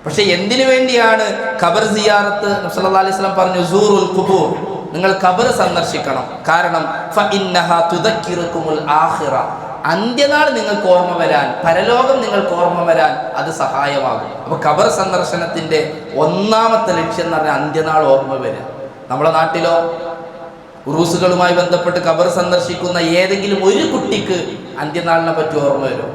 [SPEAKER 1] പക്ഷെ എന്തിനു വേണ്ടിയാണ് ഖബർ സിയാറത്ത്? നബി സല്ലല്ലാഹു അലൈഹി വസല്ലം പറഞ്ഞു, സൂറുൽ ഖുബൂർ, നിങ്ങൾ ഖബർ സന്ദർശിക്കണം. കാരണം ഫഇന്നഹാ തുദക്കിറുകുമുൽ ആഖിറ, അന്ത്യനാൾ നിങ്ങൾക്ക് ഓർമ്മ വരാൻ, പരലോകം നിങ്ങൾക്ക് ഓർമ്മ വരാൻ അത് സഹായമാകും. അപ്പോൾ ഖബർ സന്ദർശനത്തിന്റെ ഒന്നാമത്തെ ലക്ഷ്യം എന്ന് പറഞ്ഞാൽ അന്ത്യനാൾ ഓർമ്മ വരിക. നമ്മുടെ നാട്ടിലോ ഉറൂസുകളുമായി ബന്ധപ്പെട്ട് ഖബർ സന്ദർശിക്കുന്ന ഏതെങ്കിലും ഒരു കുട്ടിക്ക് അന്ത്യനാളിനെ പറ്റി ഓർമ്മ വരും?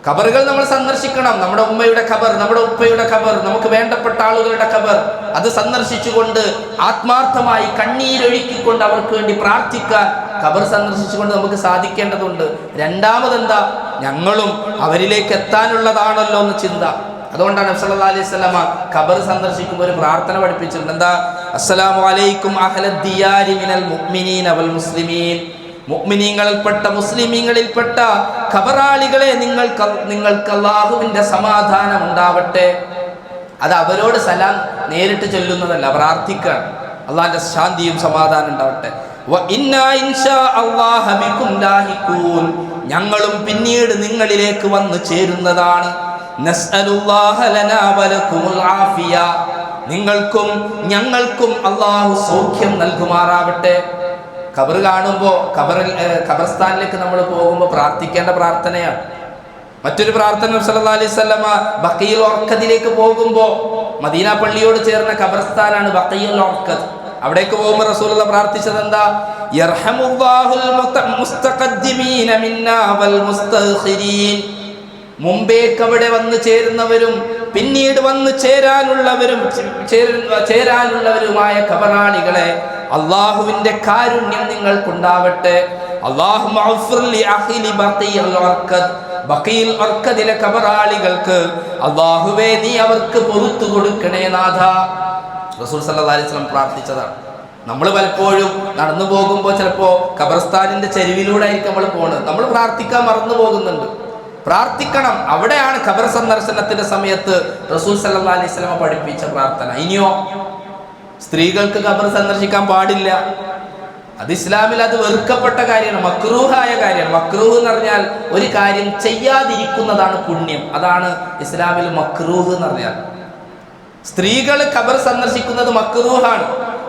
[SPEAKER 1] ഖബറുകൾ നമ്മൾ സന്ദർശിക്കണം. നമ്മുടെ ഉമ്മയുടെ ഖബർ, നമ്മുടെ ഉപ്പയുടെ ഖബർ, നമുക്ക് വേണ്ടപ്പെട്ട ആളുകളുടെ ഖബർ, അത് സന്ദർശിച്ചുകൊണ്ട് ആത്മാർത്ഥമായി കണ്ണീരൊഴുക്കിക്കൊണ്ട് അവർക്ക് വേണ്ടി പ്രാർത്ഥിക്കാൻ ഖബർ സന്ദർശിച്ചുകൊണ്ട് നമുക്ക് സാധിക്കേണ്ടതുണ്ട്. രണ്ടാമതെന്താ, ഞങ്ങളും അവരിലേക്ക് എത്താനുള്ളതാണല്ലോ എന്ന് ചിന്ത. അതുകൊണ്ടാണ് നബി സല്ലല്ലാഹു അലൈഹി വസല്ലമ ഖബർ സന്ദർശിക്കുമ്പോൾ ഒരു പ്രാർത്ഥന പഠിപ്പിച്ചിട്ടുണ്ട്. എന്താ? അസ്സലാമു അലൈക്കും അഹ്ലദ് ദിയാരി മിനൽ മുഅ്മിനീന വൽ മുസ്ലിമീൻ, മുഅ്മിനീങ്ങളിൽപ്പെട്ട മുസ്ലിമീങ്ങളിൽപ്പെട്ട ഖബറാളികളെ നിങ്ങൾക്ക് അല്ലാഹുവിന്റെ സമാധാനം ഉണ്ടാവട്ടെ. അത് അവരോട് സലാം നേരിട്ട് ചൊല്ലുന്നതല്ല, പ്രാർത്ഥിക്കാൻ അള്ളാഹിന്റെ ശാന്തിയും സമാധാനം ഉണ്ടാവട്ടെ. വ ഇന്നാ ഇൻഷാ അല്ലാഹു ബികും ലാഹിഖൂൻ, ഞങ്ങളും പിന്നീട് നിങ്ങളിലേക്ക് വന്നു ചേരുന്നതാണ്. നസ്അലുല്ലാഹ ലനാ വലകുമുൽ ആഫിയ, നിങ്ങൾക്കും ഞങ്ങൾക്കും അല്ലാഹു സൗഖ്യം നൽകുമാറാവട്ടെ. ഖബർ കാണുമ്പോൾ ഖബർസ്ഥാനിലേക്ക് നമ്മൾ പോകുമ്പോൾ പ്രാർത്ഥിക്കേണ്ട പ്രാർത്ഥനയാണ്. മറ്റൊരു പ്രാർത്ഥന നബി സല്ലല്ലാഹു അലൈഹി വസല്ലമ ബഖീഉൽ ഉർഖദിലേക്ക് പോകുമ്പോൾ, മദീന പള്ളിയോട് ചേർന്ന ഖബർസ്ഥാനാണ് ബഖീഉൽ ഉർഖദ്. അവിടേക്ക് പോകുമ്പോൾ റസൂലുള്ളാഹി പ്രാർത്ഥിച്ചത് എന്താ? യർഹമുല്ലാഹുൽ മുസ്തഖദ്ദിമീന മിന്നാ വൽ മുസ്തഖിരീൻ, മുമ്പേക്ക് അവിടെ വന്നു ചേരുന്നവരും പിന്നീട് വന്നു ചേരാനുള്ളവരുമായ ഖബറാളികളെ അള്ളാഹുവിന്റെ കാരുണ്യം നിങ്ങൾക്കുണ്ടാവട്ടെ. ബഖീൽ ഉർഖദിലെ ഖബറാളികൾക്ക് അള്ളാഹുവേ നീ അവർക്ക് പുറത്തു കൊടുക്കണേ നാഥ. റസൂൽ സല്ലല്ലാഹു അലൈഹി വസല്ലം പ്രാർത്ഥിച്ചതാണ്. നമ്മൾ പലപ്പോഴും നടന്നു പോകുമ്പോൾ ചിലപ്പോൾ ഖബർസ്ഥാനിന്റെ ചെരുവിലൂടെ ആയിരിക്കും നമ്മൾ പോകുന്നത്, നമ്മൾ പ്രാർത്ഥിക്കാൻ മറന്നു പോകുന്നുണ്ട്. പ്രാർത്ഥിക്കണം. അവിടെയാണ് ഖബർ സന്ദർശനത്തിന്റെ സമയത്ത് റസൂൽ സല്ലല്ലാഹു അലൈഹി വസല്ലം പഠിപ്പിച്ച പ്രാർത്ഥന. ഇനിയോ സ്ത്രീകൾക്ക് ഖബർ സന്ദർശിക്കാൻ പാടില്ല. അത് ഇസ്ലാമിൽ അത് വെറുക്കപ്പെട്ട കാര്യമാണ്, മക്രൂഹായ കാര്യമാണ്. മക്രൂഹ് എന്ന് പറഞ്ഞാൽ ഒരു കാര്യം ചെയ്യാതിരിക്കുന്നതാണ് പുണ്യം. അതാണ് ഇസ്ലാമിൽ മക്രൂഹ് എന്ന് പറഞ്ഞാൽ. സ്ത്രീകൾ ഖബർ സന്ദർശിക്കുന്നത് മക്രൂഹാണ്,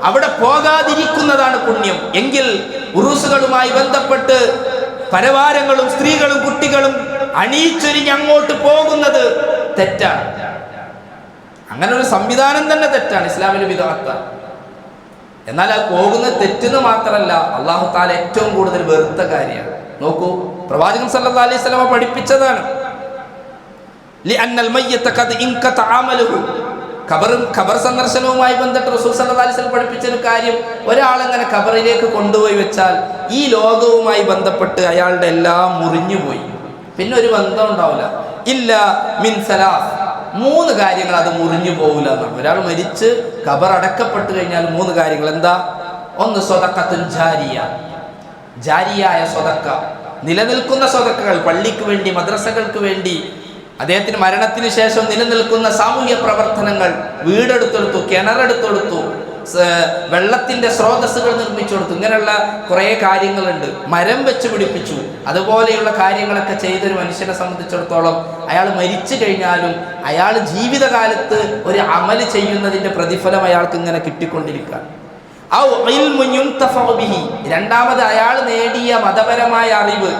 [SPEAKER 1] അവിടെ പോകാതിരിക്കുന്നതാണ് പുണ്യം. എങ്കിൽ ഉറൂസുകളുമായി ബന്ധപ്പെട്ട് പരവാരങ്ങളും സ്ത്രീകളും കുട്ടികളും അണിയിച്ചൊരിഞ്ഞ് അങ്ങോട്ട് പോകുന്നത് തെറ്റാണ്. അങ്ങനെ ഒരു സംവിധാനം തന്നെ തെറ്റാണ്, ഇസ്ലാമിൽ വിദഅത്താണ്. എന്നാൽ അത് പോകുന്നത് തെറ്റെന്ന് മാത്രമല്ല, അല്ലാഹു തആല ഏറ്റവും കൂടുതൽ വെറുത്ത കാര്യമാണ്. നോക്കൂ, പ്രവാചകൻ സല്ലല്ലാഹു അലൈഹി വസല്ലം പഠിപ്പിച്ചതാണ്. ലിഅന്നൽ മയ്യിത ഖദ് ഇൻഖത അമലുഹു. ഖബർ സന്ദർശനവുമായി ബന്ധപ്പെട്ട് റസൂൽ സല്ലല്ലാഹു അലൈഹി വസല്ലം പഠിപ്പിച്ചൊരു കാര്യം, ഒരാളെങ്ങനെ ഖബറിലേക്ക് കൊണ്ടുപോയി വെച്ചാൽ ഈ ലോകവുമായി ബന്ധപ്പെട്ട് അയാളുടെ എല്ലാം മുറിഞ്ഞുപോയി, പിന്നെ ഒരു ബന്ധം ഉണ്ടാവില്ല. ഇല്ല മിൻ സലാസ്, 3 കാര്യങ്ങൾ അത് മുറിഞ്ഞു പോകില്ല എന്നാണ്. ഒരാൾ മരിച്ച് ഖബർ അടക്കപ്പെട്ട് കഴിഞ്ഞാൽ 3 കാര്യങ്ങൾ. എന്താ? ഒന്ന് സ്വദഖത്തുൻ ജാരിയ, ജാരിയായ സ്വദക്ക, നിലനിൽക്കുന്ന സ്വദക്കകൾ, പള്ളിക്ക് വേണ്ടി, മദ്രസകൾക്ക് വേണ്ടി, അദ്ദേഹത്തിന് മരണത്തിന് ശേഷം നിലനിൽക്കുന്ന സാമൂഹ്യ പ്രവർത്തനങ്ങൾ, വീടെടുത്തെടുത്തു, കിണറെടുത്തെടുത്തു, വെള്ളത്തിന്റെ സ്രോതസ്സുകൾ നിർമ്മിച്ചു കൊടുത്തു, ഇങ്ങനെയുള്ള കുറേ കാര്യങ്ങളുണ്ട്. മരം വെച്ച് പിടിപ്പിച്ചു, അതുപോലെയുള്ള കാര്യങ്ങളൊക്കെ ചെയ്തൊരു മനുഷ്യനെ സംബന്ധിച്ചിടത്തോളം അയാൾ മരിച്ചു കഴിഞ്ഞാലും അയാൾ ജീവിതകാലത്ത് ഒരു അമല് ചെയ്യുന്നതിന്റെ പ്രതിഫലം അയാൾക്ക് ഇങ്ങനെ കിട്ടിക്കൊണ്ടിരിക്കുക. രണ്ടാമത് അയാൾ നേടിയ മതപരമായ അറിവ്,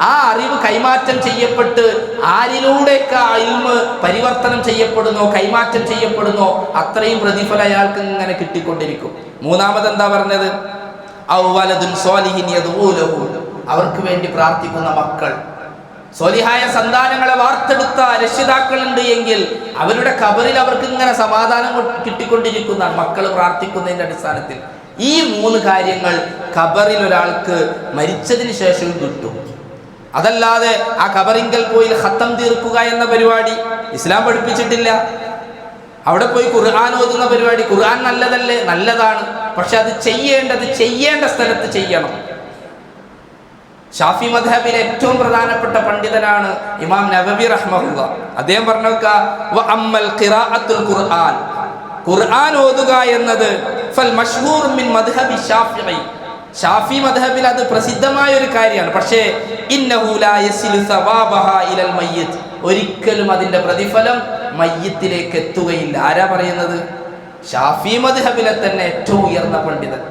[SPEAKER 1] ആ അറിവ് കൈമാറ്റം ചെയ്യപ്പെട്ട് ആരിലൂടെയൊക്കെ ആ ഇൽമ് പരിവർത്തനം ചെയ്യപ്പെടുന്നോ, കൈമാറ്റം ചെയ്യപ്പെടുന്നോ, അത്രയും പ്രതിഫലം അയാൾക്ക് ഇങ്ങനെ കിട്ടിക്കൊണ്ടിരിക്കും. മൂന്നാമത് എന്താ പറഞ്ഞത്? അവർക്ക് വേണ്ടി പ്രാർത്ഥിക്കുന്ന മക്കൾ, സ്വലിഹായ സന്താനങ്ങളെ വാർത്തെടുത്ത രക്ഷിതാക്കളുണ്ട് എങ്കിൽ അവരുടെ ഖബറിൽ അവർക്ക് ഇങ്ങനെ സമാധാനം കിട്ടിക്കൊണ്ടിരിക്കുന്നതാണ്, മക്കൾ പ്രാർത്ഥിക്കുന്നതിന്റെ അടിസ്ഥാനത്തിൽ. ഈ 3 കാര്യങ്ങൾ ഖബറിൽ ഒരാൾക്ക് മരിച്ചതിന് ശേഷവും കിട്ടും. അതല്ലാതെ ആ ഖബറിങ്കൽ പോയി ഖത്തം തീർക്കുക എന്ന പരിപാടി ഇസ്ലാം പഠിപ്പിച്ചിട്ടില്ല. അവിടെ പോയി ഖുർആൻ ഓതുന്ന പരിപാടി, ഖുർആൻ നല്ലതല്ലേ? നല്ലതാണ്, പക്ഷെ അത് ചെയ്യേണ്ട സ്ഥലത്ത് ചെയ്യണം. ഷാഫി മദ്ഹബിലെ ഏറ്റവും പ്രധാനപ്പെട്ട പണ്ഡിതനാണ് ഇമാം നവവി റഹ്മഹുല്ലാ. അദ്ദേഹം പറഞ്ഞേക്ക വഅമ്മൽ ഖിറാഅത്തുൽ ഖുർആൻ, ഖുർആൻ ഓതുക എന്നത് ഫൽ മഷ്ഹൂർ മിൻ മദ്ഹബി ഷാഫിഈ, ഷാഫി മദ്ഹബിൽ അത് പ്രസിദ്ധമായ ഒരു കാര്യമാണ്. പക്ഷേ ഇന്നഹു ലാ യസിലു സവാബഹാ ഇലൽ മയ്യിത്ത്, ഒരിക്കലും അതിന്റെ പ്രതിഫലം മയ്യിത്തിലേക്ക് എത്തുകയില്ല. ആരാ പറയുന്നത്? ഷാഫി മദ്ഹബിലെ തന്നെ ഏറ്റവും ഉയർന്ന പണ്ഡിതൻ.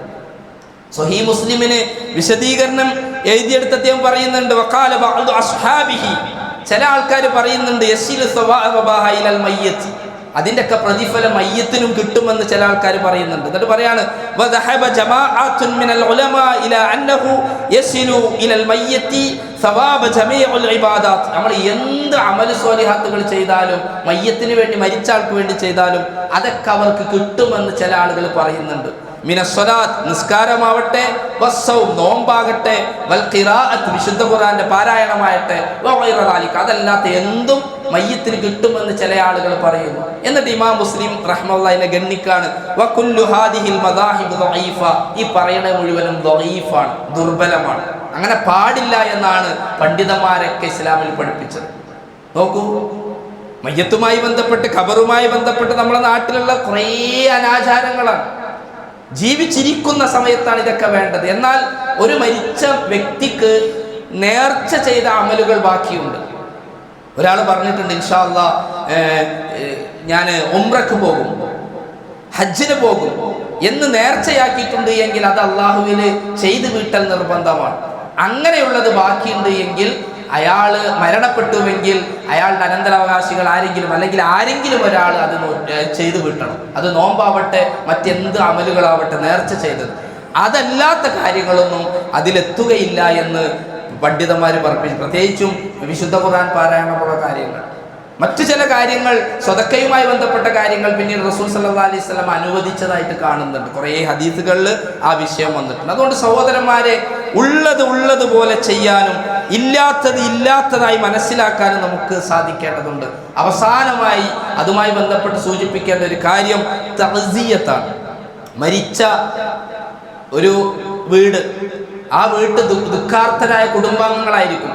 [SPEAKER 1] സ്വഹീഹ് മുസ്ലിമിന് വിശദീകരണം എഴുതിയെടുത്ത് അദ്ദേഹം പറയുന്നുണ്ട്, വഖാല ബഅദു അസ്ഹാബിഹി, ചില ആൾക്കാർ പറയുന്നുണ്ട് യസിലു സവാബഹാ ഇലൽ മയ്യിത്ത്, അതിൻ്റെയൊക്കെ പ്രതിഫലം മയ്യത്തിനും കിട്ടുമെന്ന് ചില ആൾക്കാർ പറയുന്നുണ്ട്. എന്നിട്ട് പറയാണ് വദഹബ ജമാഅത്തുൻ മിനൽ ഉലമാ ഇലാ അന്നഹു യസിലു ഇലൽ മയ്യിത്തി സവാബ ജമീഉൽ ഇബാദാത്ത്. നമ്മൾ എന്ത് അമൽ സ്വാലിഹാത്തുകൾ ചെയ്താലും, മയ്യത്തിന് വേണ്ടി, മരിച്ച ആൾക്ക് വേണ്ടി ചെയ്താലും അതൊക്കെ അവർക്ക് കിട്ടുമെന്ന് ചില ആളുകൾ പറയുന്നുണ്ട്. മിനസ്സലാത്ത്, നിസ്കാരമാവട്ടെ, വസ്സൗം, നോമ്പാകട്ടെ, വൽ ഖിറാഅത്ത്, വിശുദ്ധ ഖുർആന്റെ പാരായണമാകട്ടെ, വഗൈറ ദാലിക, അതല്ലാത്ത എന്തും മയ്യത്തിന് കിട്ടുമെന്ന് ചില ആളുകൾ പറയുന്നു. എന്നിട്ട് ഇമാം മുസ്ലിം റഹ്മത്തുള്ളാഹിനെ ഗണ്ണിക്കാണ് വകുല്ലു ഹാദിഹിൽ മദാഹിബ് ദഈഫ, ഈ പറയണ മുഴുവനും ദഈഫാണ്, ദുർബലമാണ്, അങ്ങനെ പാടില്ല എന്നാണ് പണ്ഡിതന്മാരൊക്കെ ഇസ്ലാമിൽ പഠിപ്പിച്ചത്. നോക്കൂ, മയ്യത്തുമായി ബന്ധപ്പെട്ട്, ഖബറുമായി ബന്ധപ്പെട്ട് നമ്മുടെ നാട്ടിലുള്ള കുറേ അനാചാരങ്ങളാണ്. ജീവിച്ചിരിക്കുന്ന സമയത്താണ് ഇതൊക്കെ വേണ്ടത്. എന്നാൽ ഒരു മരിച്ച വ്യക്തിക്ക് നേർച്ച ചെയ്ത അമലുകൾ ബാക്കിയുണ്ട്. ഒരാൾ പറഞ്ഞിട്ടുണ്ട്, ഇൻഷാ അല്ലാഹ് ഞാൻ ഉംറക്ക് പോകും, ഹജ്ജിന് പോകും എന്ന് നേർച്ചയാക്കിയിട്ടുണ്ട് എങ്കിൽ അത് അള്ളാഹുവിന് ചെയ്തു വീട്ടൽ നിർബന്ധമാണ്. അങ്ങനെയുള്ളത് ബാക്കിയുണ്ട് എങ്കിൽ അയാൾ മരണപ്പെട്ടുവെങ്കിൽ അയാളുടെ അനന്തരാവകാശികൾ ആരെങ്കിലും, അല്ലെങ്കിൽ ആരെങ്കിലും ഒരാൾ അത് ചെയ്തു വീട്ടണം. അത് നോമ്പാവട്ടെ, മറ്റെന്ത് അമലുകളാവട്ടെ, നേർച്ച ചെയ്തത്. അതല്ലാത്ത കാര്യങ്ങളൊന്നും അതിലെത്തുകയില്ല എന്ന് പണ്ഡിതന്മാർ പഠിപ്പിച്ചു. പ്രത്യേകിച്ചും വിശുദ്ധ ഖുർആൻ പാരായണമുള്ള കാര്യങ്ങൾ, മറ്റു ചില കാര്യങ്ങൾ, സ്വതക്കയുമായി ബന്ധപ്പെട്ട കാര്യങ്ങൾ പിന്നീട് റസൂൽ സല്ലല്ലാഹു അലൈഹി വസല്ലം അനുവദിച്ചതായിട്ട് കാണുന്നുണ്ട്. കുറേ ഹദീസുകളിൽ ആ വിഷയം വന്നിട്ടുണ്ട്. അതുകൊണ്ട് സഹോദരന്മാരെ, ഉള്ളതുപോലെ ചെയ്യാനും ഇല്ലാത്തതായി മനസ്സിലാക്കാനും നമുക്ക് സാധിക്കേണ്ടതുണ്ട്. അവസാനമായി അതുമായി ബന്ധപ്പെട്ട് സൂചിപ്പിക്കേണ്ട ഒരു കാര്യം തഅസിയത്താണ്. മരിച്ച ഒരു വീട്, ആ വീട്ടിൽ ദുഃഖാർത്ഥരായ കുടുംബാംഗങ്ങളായിരിക്കും.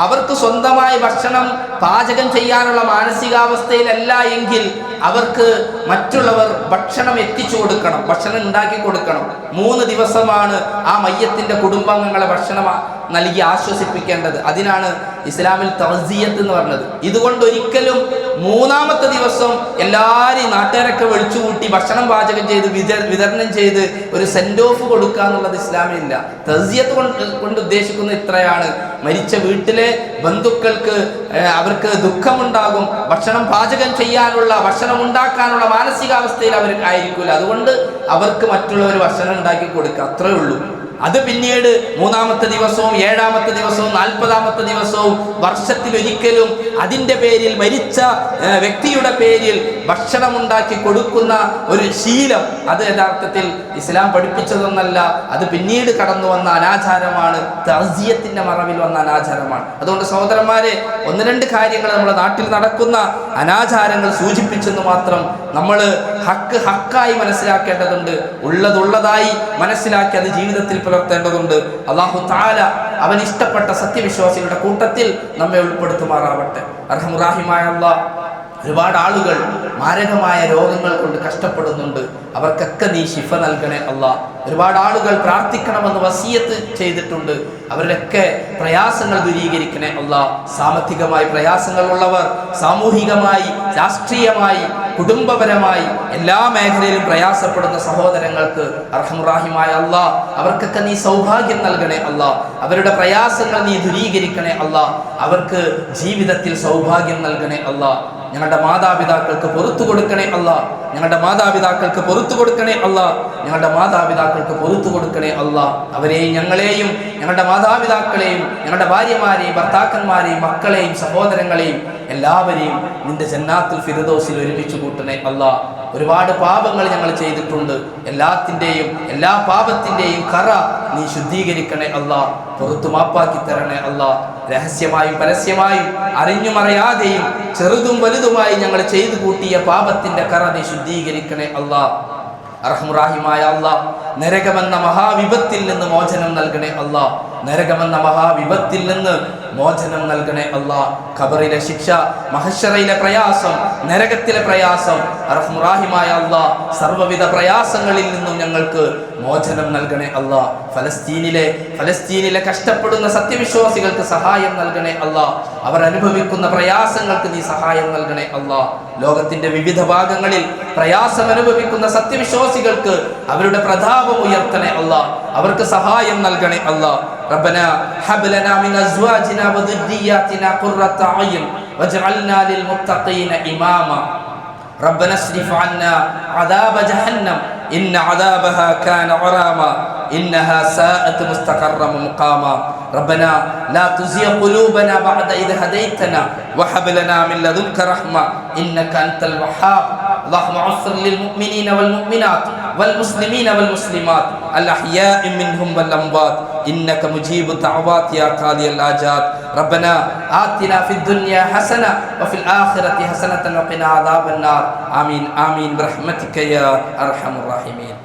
[SPEAKER 1] അവർക്ക് സ്വന്തമായി ഭക്ഷണം പാചകം ചെയ്യാനുള്ള മാനസികാവസ്ഥയിലല്ല എങ്കിൽ അവർക്ക് മറ്റുള്ളവർ ഭക്ഷണം എത്തിച്ചു കൊടുക്കണം, ഭക്ഷണം ഉണ്ടാക്കി കൊടുക്കണം. 3 ദിവസമാണ് ആ മയ്യത്തിന്റെ കുടുംബാംഗങ്ങളെ ഭക്ഷണം നൽകി ആശ്വസിപ്പിക്കേണ്ടത്. അതിനാണ് ഇസ്ലാമിൽ തഅസിയത്ത് എന്ന് പറഞ്ഞത്. ഇതുകൊണ്ട് ഒരിക്കലും 3-ാമത്തെ ദിവസം എല്ലാവരെയും നാട്ടുകാരൊക്കെ വിളിച്ചു കൂട്ടി ഭക്ഷണം പാചകം ചെയ്ത് വിതരണം ചെയ്ത് ഒരു സെൻഡ് ഓഫ് കൊടുക്കുക എന്നുള്ളത് ഇസ്ലാമിലില്ല. തഅസിയത്ത് കൊണ്ട് ഉദ്ദേശിക്കുന്നത് ഇത്രയാണ്: മരിച്ച വീട്ടിലെ ബന്ധുക്കൾക്ക് അവർക്ക് ദുഃഖമുണ്ടാകും, ഭക്ഷണം പാചകം ചെയ്യാനുള്ള, ഭക്ഷണം ഉണ്ടാക്കാനുള്ള മാനസികാവസ്ഥയിൽ അവർ ആയിരിക്കില്ല. അതുകൊണ്ട് അവർക്ക് മറ്റുള്ളവർ ഭക്ഷണം ഉണ്ടാക്കി കൊടുക്കുക, അത്രേ ഉള്ളൂ. അത് പിന്നീട് 3-ാമത്തെ ദിവസവും 7-ാമത്തെ ദിവസവും 40-ാമത്തെ ദിവസവും വർഷത്തിലൊരിക്കലും അതിൻ്റെ പേരിൽ, മരിച്ച വ്യക്തിയുടെ പേരിൽ ഭക്ഷണം ഉണ്ടാക്കി കൊടുക്കുന്ന ഒരു ശീലം അത് യഥാർത്ഥത്തിൽ ഇസ്ലാം പഠിപ്പിച്ചതൊന്നല്ല. അത് പിന്നീട് കടന്നു വന്ന അനാചാരമാണ്, തഅസിയത്തിന്റെ മറവിൽ വന്ന അനാചാരമാണ്. അതുകൊണ്ട് സഹോദരന്മാരെ, 1-2 കാര്യങ്ങൾ നമ്മുടെ നാട്ടിൽ നടക്കുന്ന അനാചാരങ്ങൾ സൂചിപ്പിച്ചെന്ന് മാത്രം നമ്മൾ ഹക്കായി മനസ്സിലാക്കേണ്ടതുണ്ട്. ഉള്ളതായി മനസ്സിലാക്കി അത് ജീവിതത്തിൽ പുലർത്തേണ്ടതുണ്ട്. അല്ലാഹു തആല അവൻ ഇഷ്ടപ്പെട്ട സത്യവിശ്വാസികളുടെ കൂട്ടത്തിൽ നമ്മെ ഉൾപ്പെടുത്തുമാറാവട്ടെ. അർഹമുറാഹിമായ അല്ലാഹ്, ഒരുപാട് ആളുകൾ മാരകമായ രോഗങ്ങൾ കൊണ്ട് കഷ്ടപ്പെടുന്നുണ്ട്. അവർക്കൊക്കെ നീ ശിഫ നൽകണേ അല്ലാഹ്. ഒരുപാട് ആളുകൾ പ്രാർത്ഥിക്കണമെന്ന് വസിയത്ത് ചെയ്തിട്ടുണ്ട്. അവരുടെയൊക്കെ പ്രയാസങ്ങൾ ദൂരീകരിക്കണേ അല്ലാഹ്. സാമ്പത്തികമായി പ്രയാസങ്ങളുള്ളവർ, സാമൂഹികമായി, രാഷ്ട്രീയമായി, കുടുംബപരമായി എല്ലാ മേഖലയിലും പ്രയാസപ്പെടുന്ന സഹോദരങ്ങൾക്ക് അർഹമുറാഹിമായ അല്ലാഹ് അവർക്കൊക്കെ നീ സൗഭാഗ്യം നൽകണേ അല്ലാഹ്. അവരുടെ പ്രയാസങ്ങൾ നീ ദൂരീകരിക്കണേ അല്ലാഹ്. അവർക്ക് ജീവിതത്തിൽ സൗഭാഗ്യം നൽകണേ അല്ലാഹ്. ഞങ്ങളുടെ മാതാപിതാക്കൾക്ക് പുറത്തു കൊടുക്കണേ അല്ലാഹ്. ഞങ്ങളുടെ മാതാപിതാക്കൾക്ക് പുറത്തു കൊടുക്കണേ അല്ലാഹ്. ഞങ്ങളുടെ മാതാപിതാക്കൾക്ക് പുറത്തു കൊടുക്കണേ അല്ലാഹ്. അവരെയും ഞങ്ങളെയും ഞങ്ങളുടെ മാതാപിതാക്കളെയും ഞങ്ങളുടെ ഭാര്യമാരെയും ഭർത്താക്കന്മാരെയും മക്കളെയും സഹോദരങ്ങളെയും എല്ലാവരെയും നിന്റെ ജന്നാത്തുൽ ഫിർദൗസിൽ ഒരുമിച്ച് കൂട്ടണേ അല്ലാഹ്. ഒരുപാട് പാപങ്ങൾ ഞങ്ങൾ ചെയ്തിട്ടുണ്ട്. എല്ലാ പാപത്തിൻ്റെയും കറ നീ ശുദ്ധീകരിക്കണേ അല്ലാഹ്. പുറത്തു മാപ്പാക്കി തരണേ അല്ലാഹ്. രഹസ്യമായും പരസ്യമായും അറിഞ്ഞും അറിയാതെയും ചെറുതും വലുതുമായി ഞങ്ങൾ ചെയ്തു കൂട്ടിയ പാപത്തിന്റെ കറ നീ ശുദ്ധീകരിക്കണേ അല്ലാഹ്. അർഹമുറാഹിമായ അല്ലാഹ്, നരകമെന്ന മഹാവിപത്തിൽ നിന്ന് മോചനം നൽകണേ അല്ലാഹ്. നരകമെന്ന മഹാവിപത്തിൽ നിന്ന് മോചനം നൽകണേ അല്ലാഹ്. ഖബറിലെ ശിക്ഷ, മഹ്ശറയിലെ പ്രയാസം, നരകത്തിലെ പ്രയാസം, അർഹമുറാഹിമായ അല്ലാഹ്, സർവ്വവിധ പ്രയാസങ്ങളിൽ നിന്നും ഞങ്ങൾക്ക് മോചനം നൽകണേ അല്ലാഹ്. ഫലസ്തീനിലെ കഷ്ടപ്പെടുന്ന സത്യവിശ്വാസികൾക്ക് സഹായം നൽകണേ അല്ലാഹ്. അവർ അനുഭവിക്കുന്ന പ്രയാസങ്ങൾക്ക് നീ സഹായം നൽകണേ അല്ലാഹ്. ലോകത്തിന്റെ വിവിധ ഭാഗങ്ങളിൽ പ്രയാസം അനുഭവിക്കുന്ന സത്യവിശ്വാസികൾക്ക് അവരുടെ പ്രതാപം ഉയർത്തണേ അല്ലാഹ്. അവർക്ക് സഹായം നൽകണേ അല്ലാഹ്. ربنا هب لنا من ازواجنا وذرياتنا قرة اعين واجعلنا للمتقين اماما ربنا اصرف عنا عذاب جهنم ان عذابها كان غراما انها ساءت مستقرا ومقاما ربنا لا تزغ قلوبنا بعد إذ هديتنا وهب لنا من لدنك رحمة إنك أنت الوهاب اللهم اغفر للمؤمنين والمؤمنات والمسلمين والمسلمات الأحياء منهم والأموات إنك مجيب الدعوات يا قاضي الحاجات ربنا آتنا في الدنيا حسنة وفي الآخرة حسنة وقنا عذاب النار آمين آمين برحمتك يا أرحم الراحمين.